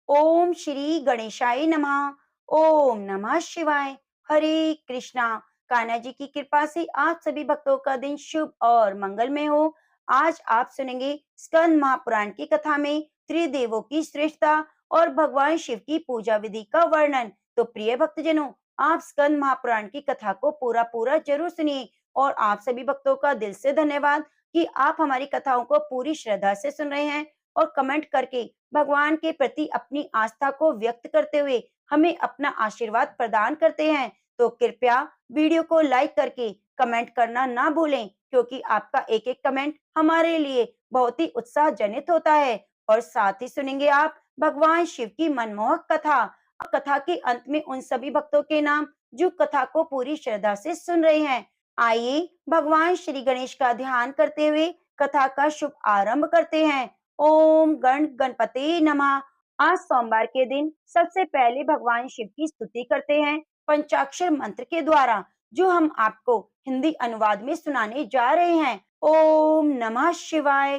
ओम श्री गणेशाय नमः। ओम नमः शिवाय। हरे कृष्णा। कान्हा जी की कृपा से आप सभी भक्तों का दिन शुभ और मंगलमय हो। आज आप सुनेंगे स्कंद महापुराण की कथा में त्रिदेवों की श्रेष्ठता और भगवान शिव की पूजा विधि का वर्णन। तो प्रिय भक्तजनों, आप स्कंद महापुराण की कथा को पूरा पूरा जरूर सुनिए। और आप सभी भक्तों का दिल से धन्यवाद कि आप हमारी कथाओं को पूरी श्रद्धा से सुन रहे हैं और कमेंट करके भगवान के प्रति अपनी आस्था को व्यक्त करते हुए हमें अपना आशीर्वाद प्रदान करते हैं। तो कृपया वीडियो को लाइक करके कमेंट करना ना भूलें, क्योंकि आपका एक एक कमेंट हमारे लिए बहुत ही उत्साह जनित होता है। और साथ ही सुनेंगे आप भगवान शिव की मनमोहक कथा। कथा के अंत में उन सभी भक्तों के नाम जो कथा को पूरी श्रद्धा से सुन रहे हैं। आइए भगवान श्री गणेश का ध्यान करते हुए कथा का शुभ आरंभ करते हैं। ओम गण गणपते नमः। आज सोमवार के दिन सबसे पहले भगवान शिव की स्तुति करते हैं पंचाक्षर मंत्र के द्वारा, जो हम आपको हिंदी अनुवाद में सुनाने जा रहे हैं। ओम नमः शिवाय।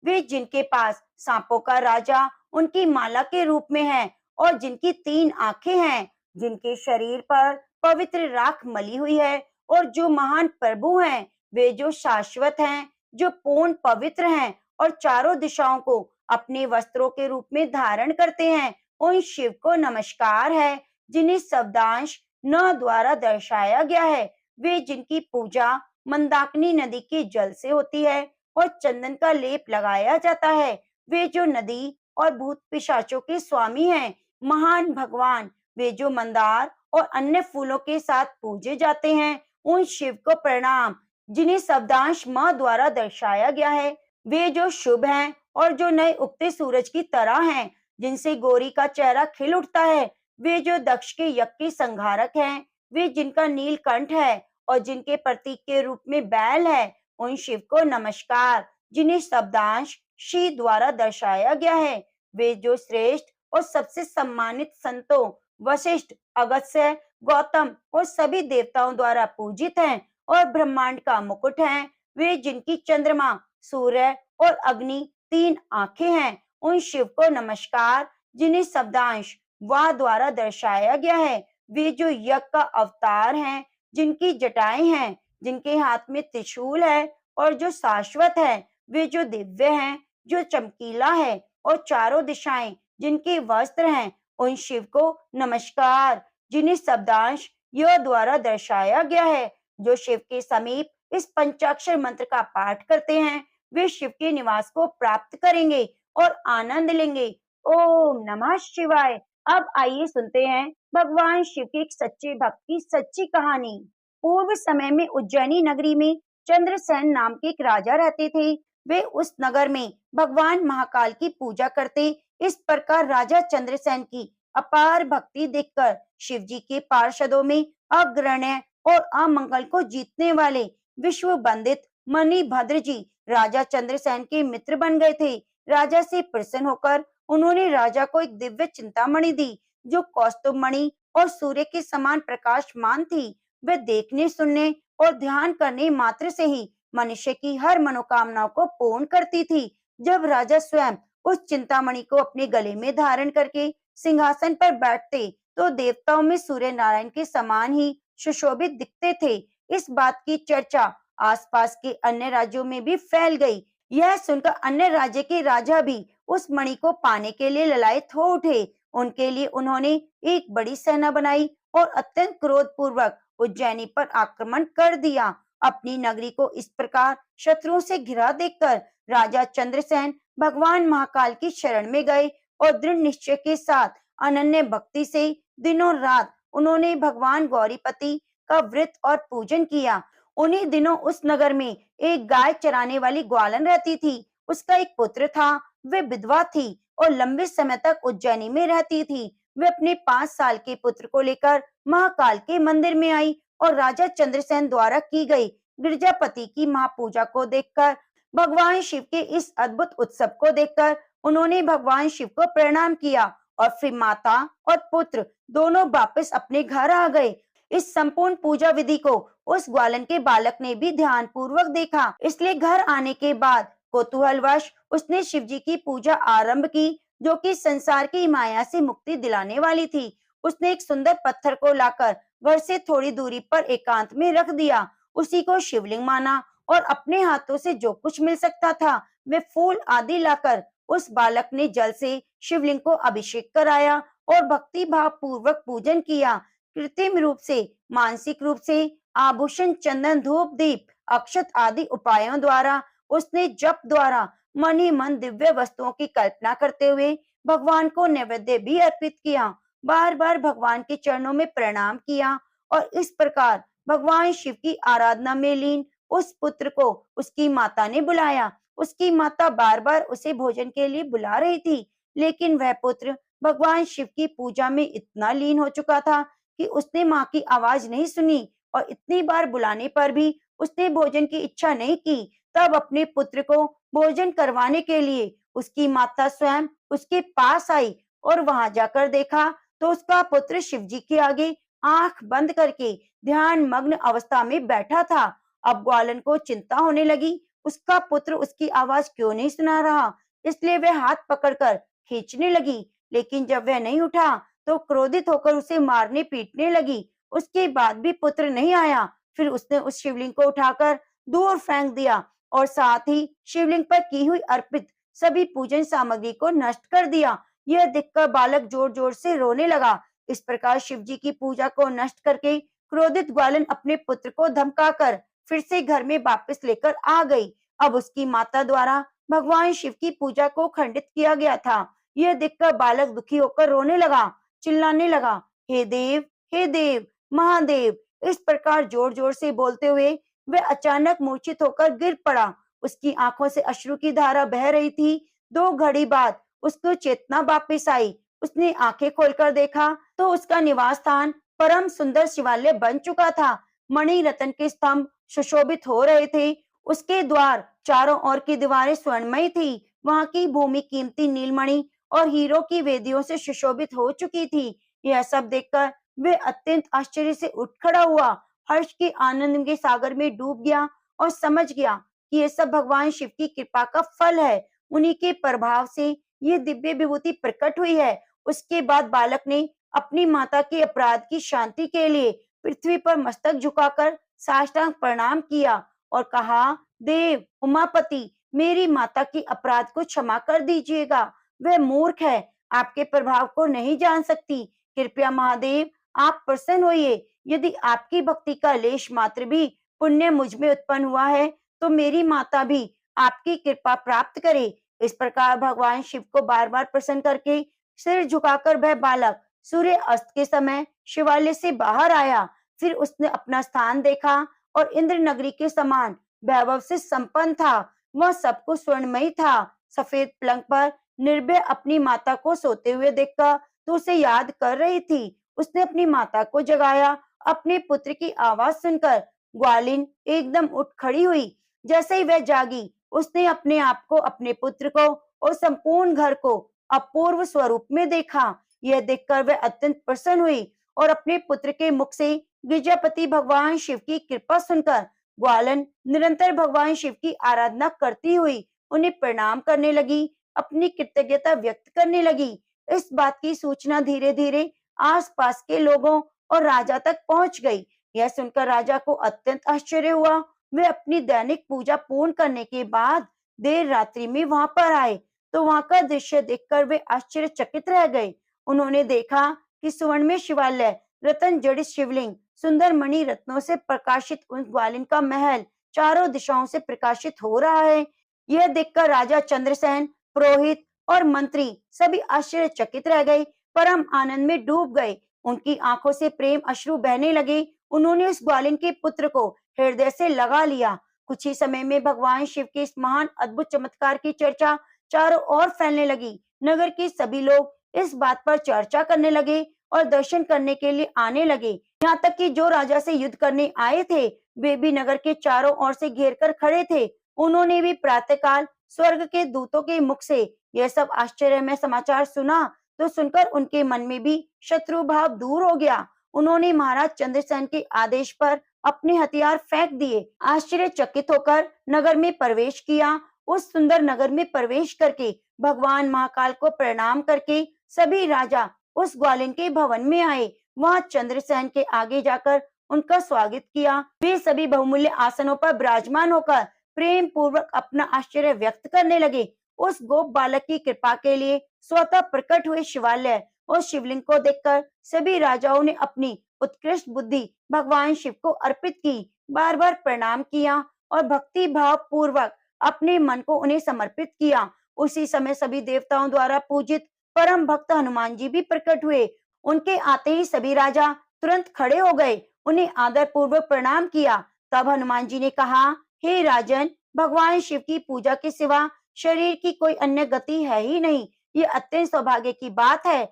वे जिनके पास सांपों का राजा उनकी माला के रूप में है और जिनकी 3 आंखें हैं, जिनके शरीर पर पवित्र राख मली हुई है और जो महान प्रभु हैं, वे जो शाश्वत हैं, जो पूर्ण पवित्र हैं और चारों दिशाओं को अपने वस्त्रों के रूप में धारण करते हैं, उन शिव को नमस्कार है, जिन्हें शब्दांश न द्वारा दर्शाया गया है। वे जिनकी पूजा मंदाकिनी नदी के जल से होती है और चंदन का लेप लगाया जाता है। वे जो नदी और भूत पिशाचों के स्वामी हैं, महान भगवान। वे जो मंदार और अन्य फूलों के साथ पूजे जाते हैं, उन शिव को प्रणाम, जिन्हें शब्दांश मां द्वारा दर्शाया गया है। वे जो शुभ हैं और जो नए उगते सूरज की तरह हैं, जिनसे गौरी का चेहरा खिल उठता है। वे जो दक्ष के यज्ञ के संहारक हैं, वे जिनका नीलकंठ है और जिनके प्रतीक के रूप में बैल है, उन शिव को नमस्कार, जिन्हें शब्दांश शी द्वारा दर्शाया गया है। वे जो श्रेष्ठ और सबसे सम्मानित संतों वशिष्ठ, अगस्त्य, गौतम और सभी देवताओं द्वारा पूजित हैं और ब्रह्मांड का मुकुट हैं। वे जिनकी चंद्रमा, सूर्य और अग्नि 3 आंखें हैं, उन शिव को नमस्कार, जिन्हें शब्दांश वा द्वारा दर्शाया गया है। वे जो यज्ञ का अवतार हैं, जिनकी जटाएं हैं, जिनके हाथ में त्रिशूल है और जो शाश्वत है। वे जो दिव्य हैं, जो चमकीला है और चारों दिशाएं जिनके वस्त्र हैं, उन शिव को नमस्कार, जिन्हें शब्दांश य द्वारा दर्शाया गया है। जो शिव के समीप इस पंचाक्षर मंत्र का पाठ करते हैं, वे शिव के निवास को प्राप्त करेंगे और आनंद लेंगे। ओम नमः शिवाय। अब आइए सुनते हैं भगवान शिव के एक सच्चे भक्त की सच्ची कहानी। पूर्व समय में उज्जैनी नगरी में चंद्रसेन नाम के एक राजा रहते थे। वे उस नगर में भगवान महाकाल की पूजा करते। इस प्रकार राजा चंद्रसेन की अपार भक्ति देखकर शिव जी के पार्षदों में अग्रण्य और अमंगल को जीतने वाले विश्व वंदित मणिभद्र जी राजा चंद्रसेन के मित्र बन गए थे। राजा से प्रसन्न होकर उन्होंने राजा को एक दिव्य चिंतामणि दी, जो कौस्तुभ मणि और सूर्य के समान प्रकाशमान थी। वे देखने, सुनने और ध्यान करने मात्र से ही मनुष्य की हर मनोकामनाओं को पूर्ण करती थी। जब राजा स्वयं उस चिंतामणि को अपने गले में धारण करके सिंहासन पर बैठते, तो देवताओं में सूर्य नारायण के समान ही सुशोभित दिखते थे। इस बात की चर्चा आसपास के अन्य राज्यों में भी फैल गई। यह सुनकर अन्य राज्य के राजा भी उस मणि को पाने के लिए ललायत हो उठे। उनके लिए उन्होंने एक बड़ी सेना बनाई और अत्यंत क्रोधपूर्वक उज्जैनी पर आक्रमण कर दिया। अपनी नगरी को इस प्रकार शत्रुओं से घिरा देखकर राजा चंद्रसेन भगवान महाकाल की शरण में गए और दृढ़ निश्चय के साथ अनन्य भक्ति से दिनों रात उन्होंने भगवान गौरीपति का व्रत और पूजन किया। उन्हीं दिनों उस नगर में एक गाय चराने वाली ग्वालन रहती थी। उसका एक पुत्र था। वे विधवा थी और लंबे समय तक उज्जैनी में रहती थी। वे अपने 5 साल के पुत्र को लेकर महाकाल के मंदिर में आई और राजा चंद्रसेन द्वारा की गई गिरजापति की महापूजा को देखकर, भगवान शिव के इस अद्भुत उत्सव को देखकर उन्होंने भगवान शिव को प्रणाम किया और फिर माता और पुत्र दोनों वापस अपने घर आ गए। इस संपूर्ण पूजा विधि को उस ग्वालन के बालक ने भी ध्यान पूर्वक देखा। इसलिए घर आने के बाद कौतूहलवश उसने शिव जी की पूजा आरंभ की, जो कि संसार की माया से मुक्ति दिलाने वाली थी। उसने एक सुंदर पत्थर को लाकर घर से थोड़ी दूरी पर एकांत में रख दिया, उसी को शिवलिंग माना और अपने हाथों से जो कुछ मिल सकता था वे फूल आदि लाकर उस बालक ने जल से शिवलिंग को अभिषेक कराया और भक्ति भाव पूर्वक पूजन किया। कृत्रिम रूप से, मानसिक रूप से, आभूषण, चंदन, धूप, दीप, अक्षत आदि उपायों द्वारा, उसने जप द्वारा मन ही मन दिव्य वस्तुओं की कल्पना करते हुए भगवान को नैवेद्य भी अर्पित किया। बार बार भगवान के चरणों में प्रणाम किया और इस प्रकार भगवान शिव की आराधना में लीन उस पुत्र को उसकी माता ने बुलाया। उसकी माता बार बार उसे भोजन के लिए बुला रही थी, लेकिन वह पुत्र भगवान शिव की पूजा में इतना लीन हो चुका था कि उसने माँ की आवाज नहीं सुनी और इतनी बार बुलाने पर भी उसने भोजन की इच्छा नहीं की। तब अपने पुत्र को भोजन करवाने के लिए उसकी माता स्वयं उसके पास आई और वहां जाकर देखा तो उसका पुत्र शिव जी के आगे आंख बंद करके ध्यान मग्न अवस्था में बैठा था। अब ग्वालन को चिंता होने लगी, उसका पुत्र उसकी आवाज क्यों नहीं सुना रहा, इसलिए वह हाथ पकड़कर खींचने लगी, लेकिन जब वह नहीं उठा तो क्रोधित होकर उसे मारने पीटने लगी। उसके बाद भी पुत्र नहीं आया। फिर उसने उस शिवलिंग को उठाकर दूर फेंक दिया और साथ ही शिवलिंग पर की हुई अर्पित सभी पूजन सामग्री को नष्ट कर दिया। यह देखकर बालक जोर जोर से रोने लगा। इस प्रकार शिव जी की पूजा को नष्ट करके क्रोधित ग्वालन अपने पुत्र को धमकाकर फिर से घर में वापस लेकर आ गई। अब उसकी माता द्वारा भगवान शिव की पूजा को खंडित किया गया था। यह देखकर बालक दुखी होकर रोने लगा, चिल्लाने लगा, हे देव, हे देव, महादेव। इस प्रकार जोर जोर से बोलते हुए वह अचानक मूर्छित होकर गिर पड़ा। उसकी आंखों से अश्रु की धारा बह रही थी। 2 घड़ी बाद उसको चेतना वापस आई। उसने आंखें खोलकर देखा तो उसका निवास स्थान परम सुंदर शिवालय बन चुका था। मणि रत्न के स्तंभ सुशोभित हो रहे थे। उसके द्वार, चारों ओर की दीवारें स्वर्णमयी थी। वहां की भूमि कीमती नीलमणि और हीरों की वेदियों से सुशोभित हो चुकी थी। यह सब देखकर वे अत्यंत आश्चर्य से उठ खड़ा हुआ, हर्ष के आनंद के सागर में डूब गया और समझ गया कि ये सब भगवान शिव की कृपा का फल है। उन्हीं के प्रभाव से ये दिव्य विभूति प्रकट हुई है। उसके बाद बालक ने अपनी माता के अपराध की शांति के लिए पृथ्वी पर मस्तक झुकाकर साष्टांग प्रणाम किया और कहा, देव, उमापति, मेरी माता की अपराध को क्षमा कर दीजिएगा। वह मूर्ख है, आपके प्रभाव को नहीं जान सकती। कृपया महादेव, आप प्रसन्न होइए। यदि आपकी भक्ति का लेश मात्र भी पुण्य मुझ में उत्पन्न हुआ है तो मेरी माता भी आपकी कृपा प्राप्त करे। इस प्रकार भगवान शिव को बार बार प्रसन्न करके सिर झुकाकर वह बालक सूर्य अस्त के समय शिवालय से बाहर आया। फिर उसने अपना स्थान देखा और इंद्र नगरी के समान वैभव से संपन्न था। वह सब कुछ स्वर्णमयी था। सफेद पलंग पर निर्भय अपनी माता को सोते हुए देखकर तो उसे याद कर रही थी। उसने अपनी माता को जगाया। अपने पुत्र की आवाज सुनकर ग्वालिन एकदम उठ खड़ी हुई। जैसे ही वह जागी, उसने अपने आप को, अपने पुत्र को और संपूर्ण घर को अपूर्व स्वरूप में देखा। यह देखकर वह अत्यंत प्रसन्न हुई और अपने पुत्र के मुख से गिरजापति भगवान शिव की कृपा सुनकर ग्वालन निरंतर भगवान शिव की आराधना करती हुई उन्हें प्रणाम करने लगी, अपनी कृतज्ञता व्यक्त करने लगी। इस बात की सूचना धीरे धीरे आसपास के लोगों और राजा तक पहुंच गई। यह सुनकर राजा को अत्यंत आश्चर्य हुआ। वे अपनी दैनिक पूजा पूर्ण करने के बाद देर रात्रि में वहां पर आए तो वहां का दृश्य देखकर वे आश्चर्यचकित रह गए। उन्होंने देखा कि सुवर्ण में शिवालय, रत्न जड़ित शिवलिंग, सुंदर मणि रत्नों से प्रकाशित उन ग्वालिन का महल चारों दिशाओं से प्रकाशित हो रहा है। यह देखकर राजा चंद्रसेन, पुरोहित और मंत्री सभी आश्चर्यचकित रह गए, परम आनंद में डूब गए। उनकी आंखों से प्रेम अश्रु बहने लगे। उन्होंने उस ग्वालिन के पुत्र को हृदय से लगा लिया। कुछ ही समय में भगवान शिव के इस महान अद्भुत चमत्कार की चर्चा चारों ओर फैलने लगी। नगर के सभी लोग इस बात पर चर्चा करने लगे और दर्शन करने के लिए आने लगे। यहाँ तक कि जो राजा से युद्ध करने आए थे वे भी नगर के चारों ओर से घेर कर खड़े थे। उन्होंने भी प्रातःकाल स्वर्ग के दूतों के मुख से यह सब आश्चर्यमय समाचार सुना तो सुनकर उनके मन में भी शत्रु भाव दूर हो गया। उन्होंने महाराज चंद्रसेन के आदेश पर अपने हथियार फेंक दिए, आश्चर्यचकित होकर नगर में प्रवेश किया उस सुंदर नगर में प्रवेश करके भगवान महाकाल को प्रणाम करके सभी राजा उस ग्वालिन के भवन में आए। वहां चंद्रसेन के आगे जाकर उनका स्वागत किया। वे सभी बहुमूल्य आसनों पर विराजमान होकर प्रेम पूर्वक अपना आश्चर्य व्यक्त करने लगे। उस गोप बालक की कृपा के लिए स्वतः प्रकट हुए शिवालय और शिवलिंग को देखकर सभी राजाओं ने अपनी उत्कृष्ट बुद्धि भगवान शिव को अर्पित की, बार बार प्रणाम किया और भक्ति भाव पूर्वक अपने मन को उन्हें समर्पित किया। उसी समय सभी देवताओं द्वारा पूजित परम भक्त हनुमान जी भी प्रकट हुए। उनके आते ही सभी राजा तुरंत खड़े हो गए, उन्हें आदर पूर्वक प्रणाम किया। तब हनुमान जी ने कहा, हे राजन, भगवान शिव की पूजा के सिवा शरीर की कोई अन्य गति है ही नहीं। ये अत्यंत सौभाग्य की बात है।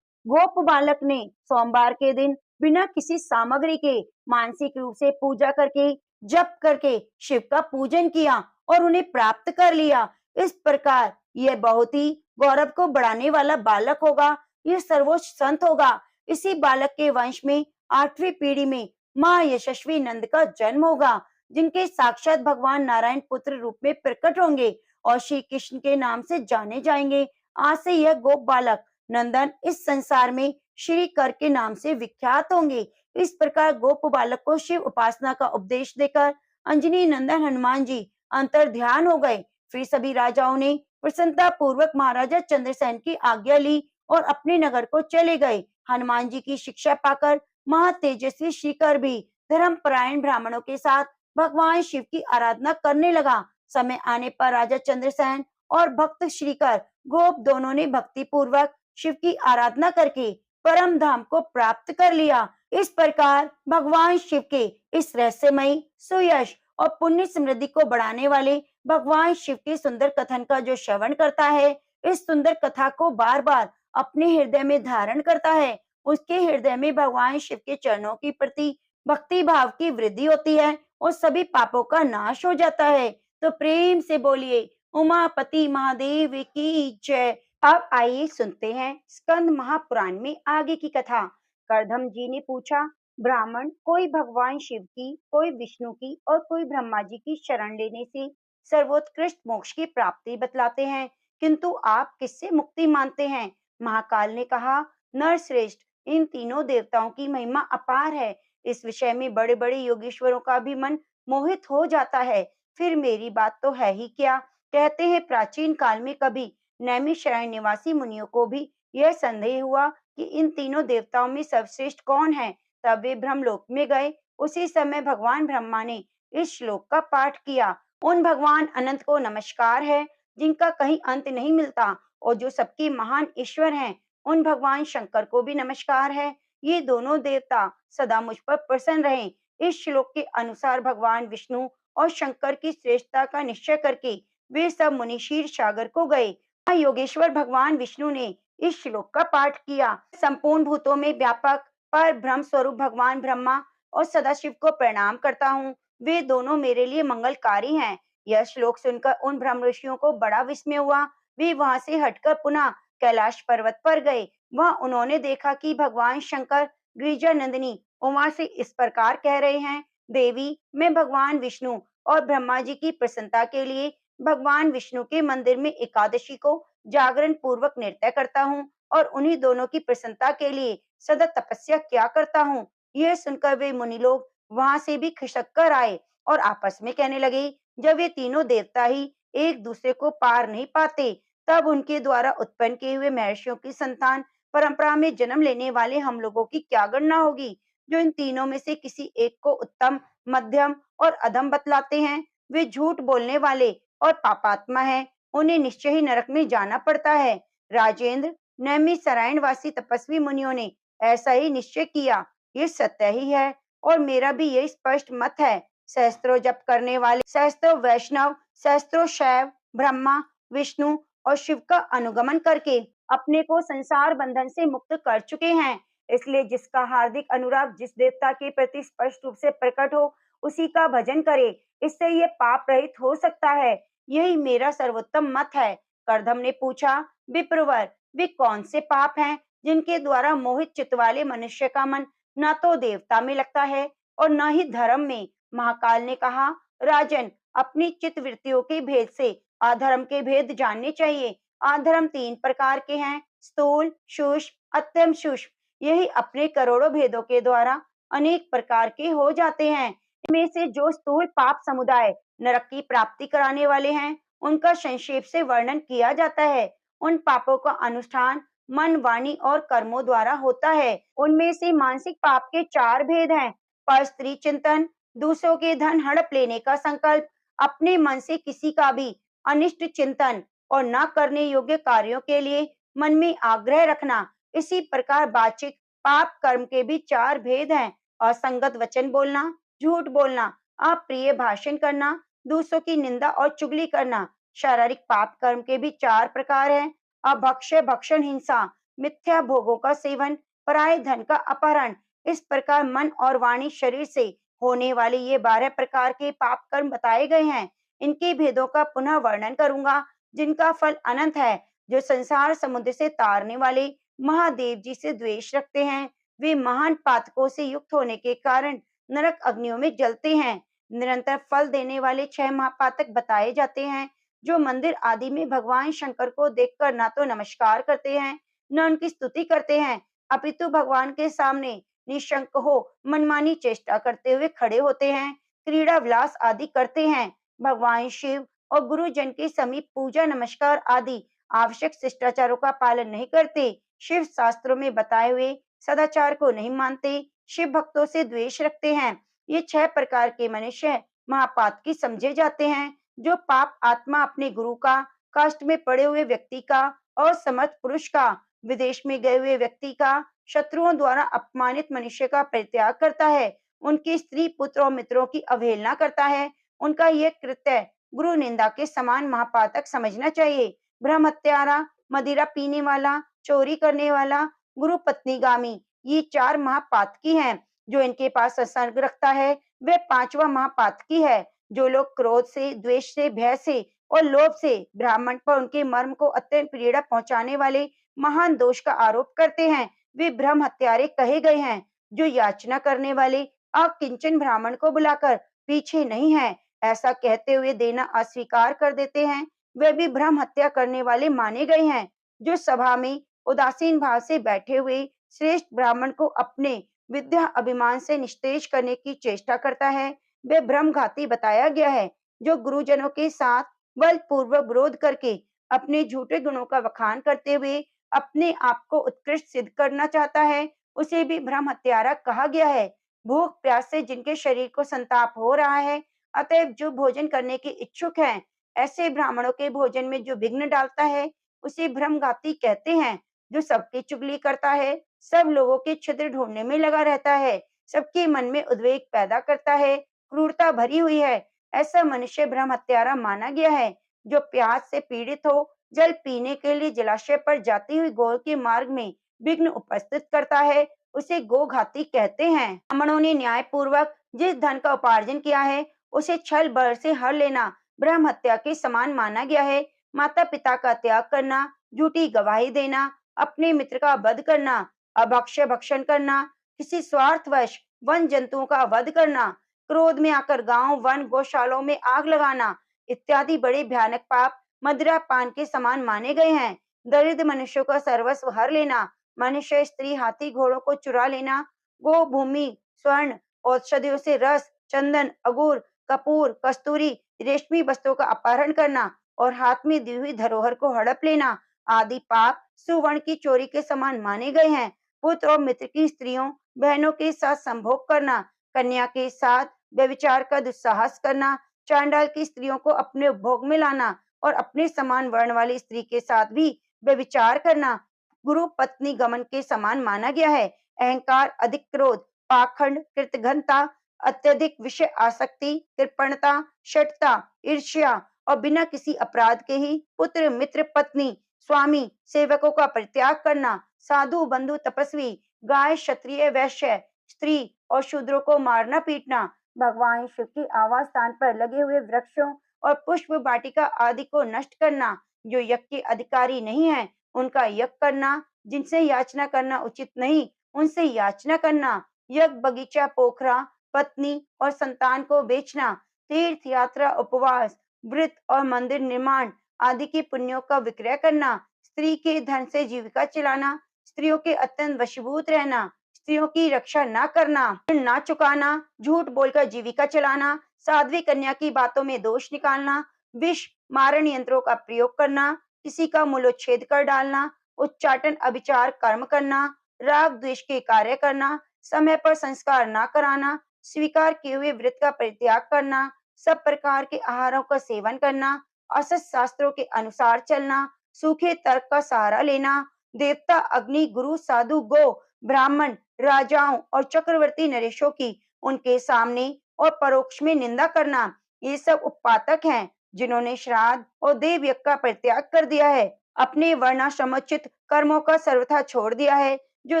गोप बालक ने सोमवार के दिन बिना किसी सामग्री के मानसिक रूप से पूजा करके जप करके शिव का पूजन किया और उन्हें प्राप्त कर लिया। इस प्रकार यह बहुत ही गौरव को बढ़ाने वाला बालक होगा। यह सर्वोच्च संत होगा। इसी बालक के वंश में 8वीं पीढ़ी में माँ यशस्वी नंद का जन्म होगा, जिनके साक्षात भगवान नारायण पुत्र रूप में प्रकट होंगे और श्री कृष्ण के नाम से जाने जाएंगे। आज से यह गोप बालक नंदन इस संसार में श्री कर के नाम से विख्यात होंगे। इस प्रकार गोप बालक को शिव उपासना का उपदेश देकर अंजनी नंदन हनुमान जी अंतर ध्यान हो गए। फिर सभी राजाओं ने प्रसन्नता पूर्वक महाराजा चंद्रसेन की आज्ञा ली और अपने नगर को चले गए। हनुमान जी की शिक्षा पाकर महातेजस्वी श्रीकर भी धर्मपरायण ब्राह्मणों के साथ भगवान शिव की आराधना करने लगा। समय आने पर राजा चंद्रसेन और भक्त श्रीकर गोप दोनों ने भक्ति पूर्वक शिव की आराधना करके परम धाम को प्राप्त कर लिया। इस प्रकार भगवान शिव के इस रहस्यमयी सुयश और पुण्य समृद्धि को बढ़ाने वाले भगवान शिव के सुंदर कथन का जो श्रवण करता है, इस सुंदर कथा को बार बार अपने हृदय में धारण करता है, उसके हृदय में भगवान शिव के चरणों की प्रति भक्ति भाव की वृद्धि होती है और सभी पापों का नाश हो जाता है। तो प्रेम से बोलिए उमापति महादेव की जय। अब आइए सुनते हैं स्कंद महापुराण में आगे की कथा। करदम जी ने पूछा, ब्राह्मण कोई भगवान शिव की, कोई विष्णु की और कोई ब्रह्मा जी की शरण लेने से सर्वोत्कृष्ट मोक्ष की प्राप्ति बतलाते हैं, किंतु आप किससे मुक्ति मानते हैं? महाकाल ने कहा, नरश्रेष्ठ, इन तीनों देवताओं की महिमा अपार है। इस विषय में बड़े बड़े योगेश्वरों का भी मन मोहित हो जाता है। फिर मेरी बात तो है ही क्या। कहते हैं प्राचीन काल में कभी नैमिषारण्य निवासी मुनियों को भी यह संदेह हुआ कि इन तीनों देवताओं में सर्वश्रेष्ठ कौन है। तब वे ब्रह्मलोक में गए। उसी समय भगवान ब्रह्मा ने इस श्लोक का पाठ किया। उन भगवान अनंत को नमस्कार है, जिनका कहीं अंत नहीं मिलता और जो सबके महान ईश्वर हैं। उन भगवान शंकर को भी नमस्कार है। ये दोनों देवता सदा मुझ पर प्रसन्न रहें। इस श्लोक के अनुसार भगवान विष्णु और शंकर की श्रेष्ठता का निश्चय करके वे सब मुनि क्षीर सागर को गए। योगेश्वर भगवान विष्णु ने इस श्लोक का पाठ किया। संपूर्ण भूतों में व्यापक पर ब्रह्म स्वरूप भगवान ब्रह्मा और सदाशिव को प्रणाम करता हूँ। वे दोनों मेरे लिए मंगलकारी हैं। यह श्लोक सुनकर उन ब्रह्म ऋषियों को बड़ा विस्मय हुआ। वे वहां से हटकर पुनः कैलाश पर्वत पर गए। वहां उन्होंने देखा कि भगवान शंकर गिरिजा नंदिनी उमा से इस प्रकार कह रहे हैं, देवी, मैं भगवान विष्णु और ब्रह्मा जी की प्रसन्नता के लिए भगवान विष्णु के मंदिर में एकादशी को जागरण पूर्वक नृत्य करता हूँ और उन्हीं दोनों की प्रसन्नता के लिए सदा तपस्या क्या करता हूँ। यह सुनकर वे मुनि लोग वहां से भी खिसक कर आए और आपस में कहने लगे, जब ये तीनों देवता ही एक दूसरे को पार नहीं पाते, तब उनके द्वारा उत्पन्न किए हुए महर्षियों की संतान परंपरा में जन्म लेने वाले हम लोगों की क्या गणना होगी। जो इन तीनों में से किसी एक को उत्तम, मध्यम और अधम बतलाते हैं, वे झूठ बोलने वाले और पापात्मा है। उन्हें निश्चय ही नरक में जाना पड़ता है। राजेंद्र, नैमिषारण्य वासी तपस्वी मुनियों ने ऐसा ही निश्चय किया। ये सत्य ही है और मेरा भी यही स्पष्ट मत है। सहस्त्रों जप करने वाले सहस्त्रों वैष्णव, सहस्त्रों शैव, ब्रह्मा, विष्णु और शिव का अनुगमन करके अपने को संसार बंधन से मुक्त कर चुके हैं। इसलिए जिसका हार्दिक अनुराग जिस देवता के प्रति स्पष्ट रूप से प्रकट हो, उसी का भजन करे। इससे ये पाप रहित हो सकता है। यही मेरा सर्वोत्तम मत है। करदम ने पूछा, विप्रवर, वे कौन से पाप हैं जिनके द्वारा मोहित चित्त वाले मनुष्य का मन न तो देवता में लगता है और न ही धर्म में? महाकाल ने कहा, राजन, अपनी चित्त वृत्तियों के भेद से अधर्म के भेद जानने चाहिए। अधर्म 3 प्रकार के हैं, स्थूल, सूक्ष्म, अत्यंत सूक्ष्म। यही अपने करोड़ों भेदों के द्वारा अनेक प्रकार के हो जाते हैं। इनमें से जो स्थूल पाप समुदाय नरक की प्राप्ति कराने वाले हैं, उनका संक्षेप से वर्णन किया जाता है। उन पापों का अनुष्ठान मन, वाणी और कर्मों द्वारा होता है। उनमें से मानसिक पाप के 4 भेद हैं। पर स्त्री चिंतन, दूसरों के धन हड़प लेने का संकल्प, अपने मन से किसी का भी अनिष्ट चिंतन और न करने योग्य कार्यों के लिए मन में आग्रह रखना। इसी प्रकार वाचिक पाप कर्म के भी 4 भेद हैं। असंगत वचन बोलना, झूठ बोलना, अप्रिय भाषण करना, दूसरों की निंदा और चुगली करना। शारीरिक पाप कर्म के भी 4 प्रकार हैं। अभक्ष्य, भक्षण, हिंसा, मिथ्या भोगों का सेवन, पराये धन का अपहरण। इस प्रकार मन और वाणी शरीर से होने वाले ये 12 प्रकार के पाप कर्म बताए गए हैं। इनके भेदों का पुनः वर्णन करूंगा, जिनका फल अनंत है। जो संसार समुद्र से तारने वाले महादेव जी से द्वेष रखते हैं, वे महान पातकों से युक्त होने के कारण नरक अग्नियों में जलते हैं। निरंतर फल देने वाले 6 महापातक बताए जाते हैं, जो मंदिर आदि में भगवान शंकर को देखकर ना तो नमस्कार करते हैं, न उनकी स्तुति करते हैं, अपितु भगवान के सामने निशंक हो मनमानी चेष्टा करते हुए खड़े होते हैं, क्रीड़ा विलास आदि करते हैं। भगवान शिव और गुरुजन के समीप पूजा नमस्कार आदि आवश्यक शिष्टाचारों का पालन नहीं करते, शिव शास्त्रों में बताए हुए सदाचार को नहीं मानते, शिव भक्तों से द्वेष रखते हैं। ये 6 प्रकार के मनुष्य महापातकी समझे जाते हैं। जो पाप आत्मा अपने गुरु का, कष्ट में पड़े हुए व्यक्ति का, असमर्थ पुरुष का, विदेश में गए हुए व्यक्ति का, शत्रुओं द्वारा अपमानित मनुष्य का परित्याग करता है, उनकी स्त्री, पुत्र और मित्रों की अवहेलना करता है, उनका यह कृत्य गुरु निंदा के समान महापातक समझना चाहिए। ब्रह्म हत्यारा, मदिरा पीने वाला, चोरी करने वाला, गुरु पत्नीगामी, ये 4 महापातकी हैं। जो इनके पास संसर्ग रखता है, वह 5वां महापातकी है। जो लोग क्रोध से, द्वेष से, भय से और लोभ से ब्राह्मण पर उनके मर्म को अत्यंत पीड़ा पहुंचाने वाले महान दोष का आरोप करते हैं, वे ब्रह्म हत्यारे कहे गए हैं। जो याचना करने वाले अकिंचन ब्राह्मण को बुलाकर पीछे नहीं है ऐसा कहते हुए देना अस्वीकार कर देते हैं, वे भी ब्रह्म हत्या करने वाले माने गए हैं। जो सभा में उदासीन भाव से बैठे हुए श्रेष्ठ ब्राह्मण को अपने विद्या अभिमान से निस्तेज करने की चेष्टा करता है, वे ब्रह्मघाती बताया गया है। जो गुरुजनों के साथ बलपूर्वक विरोध करके अपने झूठे गुणों का वखान करते हुए अपने आप को उत्कृष्ट सिद्ध करना चाहता है, उसे भी ब्रह्म हत्यारा कहा गया है। भूख प्यास से जिनके शरीर को संताप हो रहा है, अतएव जो भोजन करने के इच्छुक हैं, ऐसे ब्राह्मणों के भोजन में जो विघ्न डालता है, उसे ब्रह्मघाती कहते हैं। जो सबकी चुगली करता है, सब लोगों के छिद्र ढूंढने में लगा रहता है, सबके मन में उद्वेग पैदा करता है, क्रूरता भरी हुई है, ऐसा मनुष्य ब्रह्म हत्यारा माना गया है। जो प्यास से पीड़ित हो, जल पीने के लिए जलाशय पर जाती हुई गौ के मार्ग में विघ्न उपस्थित करता है, उसे गोघाती कहते हैं। ब्राह्मणों ने न्याय पूर्वक जिस धन का उपार्जन किया है, उसे छल बल से हर लेना ब्रह्म हत्या के समान माना गया है। माता पिता का त्याग करना, झूठी गवाही देना, अपने मित्र का वध करना, अभक्ष्य भक्षण करना, किसी स्वार्थवश वन जंतुओं का वध करना, क्रोध में आकर गांव, वन, गौशालों में आग लगाना इत्यादि बड़े भयानक पाप मदिरा पान के समान माने गए हैं। दरिद्र मनुष्यों का सर्वस्व हर लेना, मनुष्य, स्त्री, हाथी, घोड़ों को चुरा लेना, गो, भूमि, स्वर्ण, औषधियों से रस, चंदन, अगूर, कपूर, कस्तूरी, रेशमी वस्तुओं का अपहरण करना और हाथ में दी हुई धरोहर को हड़प लेना आदि पाप सुवर्ण की चोरी के समान माने गए हैं। पुत्र और मित्र की स्त्रियों, बहनों के साथ संभोग करना, कन्या के साथ व्यभिचार का दुस्साहस करना, चांडाल की स्त्रियों को अपने उपभोग में लाना और अपने समान वर्ण वाली स्त्री के साथ भी व्यभिचार करना गुरु पत्नी गमन के समान माना गया है। अहंकार, अधिक क्रोध, पाखंड, कृतघ्नता, अत्यधिक विषय आसक्ति, कृपणता, शठता, ईर्ष्या और बिना किसी अपराध के ही पुत्र, मित्र, पत्नी, स्वामी, सेवकों का परित्याग करना, साधु, बंधु, तपस्वी, गाय, क्षत्रिय, वैश्य, स्त्री और शूद्रों को मारना पीटना, भगवान शिव के आवास स्थान पर लगे हुए वृक्षों और पुष्प वाटिका आदि को नष्ट करना, जो यज्ञ के अधिकारी नहीं है उनका यज्ञ करना, जिनसे याचना करना उचित नहीं उनसे याचना करना, यज्ञ, बगीचा, पोखरा, पत्नी और संतान को बेचना, तीर्थ यात्रा, उपवास, व्रत और मंदिर निर्माण आदि के पुण्यों का विक्रय करना, स्त्री के धन से जीविका चलाना, स्त्रियों के अत्यंत वशीभूत रहना, स्त्रियों की रक्षा न करना, ऋण ना चुकाना, झूठ बोलकर जीविका चलाना, साध्वी कन्या की बातों में दोष निकालना, विष मारण यंत्रों का प्रयोग करना, किसी का मूलोच्छेद कर डालना, उच्चाटन अभिचार कर्म करना, राग द्वेष के कार्य करना, समय पर संस्कार न कराना, स्वीकार किए हुए व्रत का परित्याग करना, सब प्रकार के आहारों का सेवन करना, असत शास्त्रों के अनुसार चलना, सूखे तर्क का सहारा लेना, देवता अग्नि गुरु साधु गो ब्राह्मण राजाओं और चक्रवर्ती नरेशों की उनके सामने और परोक्ष में निंदा करना, ये सब उपपातक हैं जिन्होंने श्राद्ध और देव यज्ञ का परित्याग कर दिया है, अपने वर्णाश्रमोचित कर्मों का सर्वथा छोड़ दिया है, जो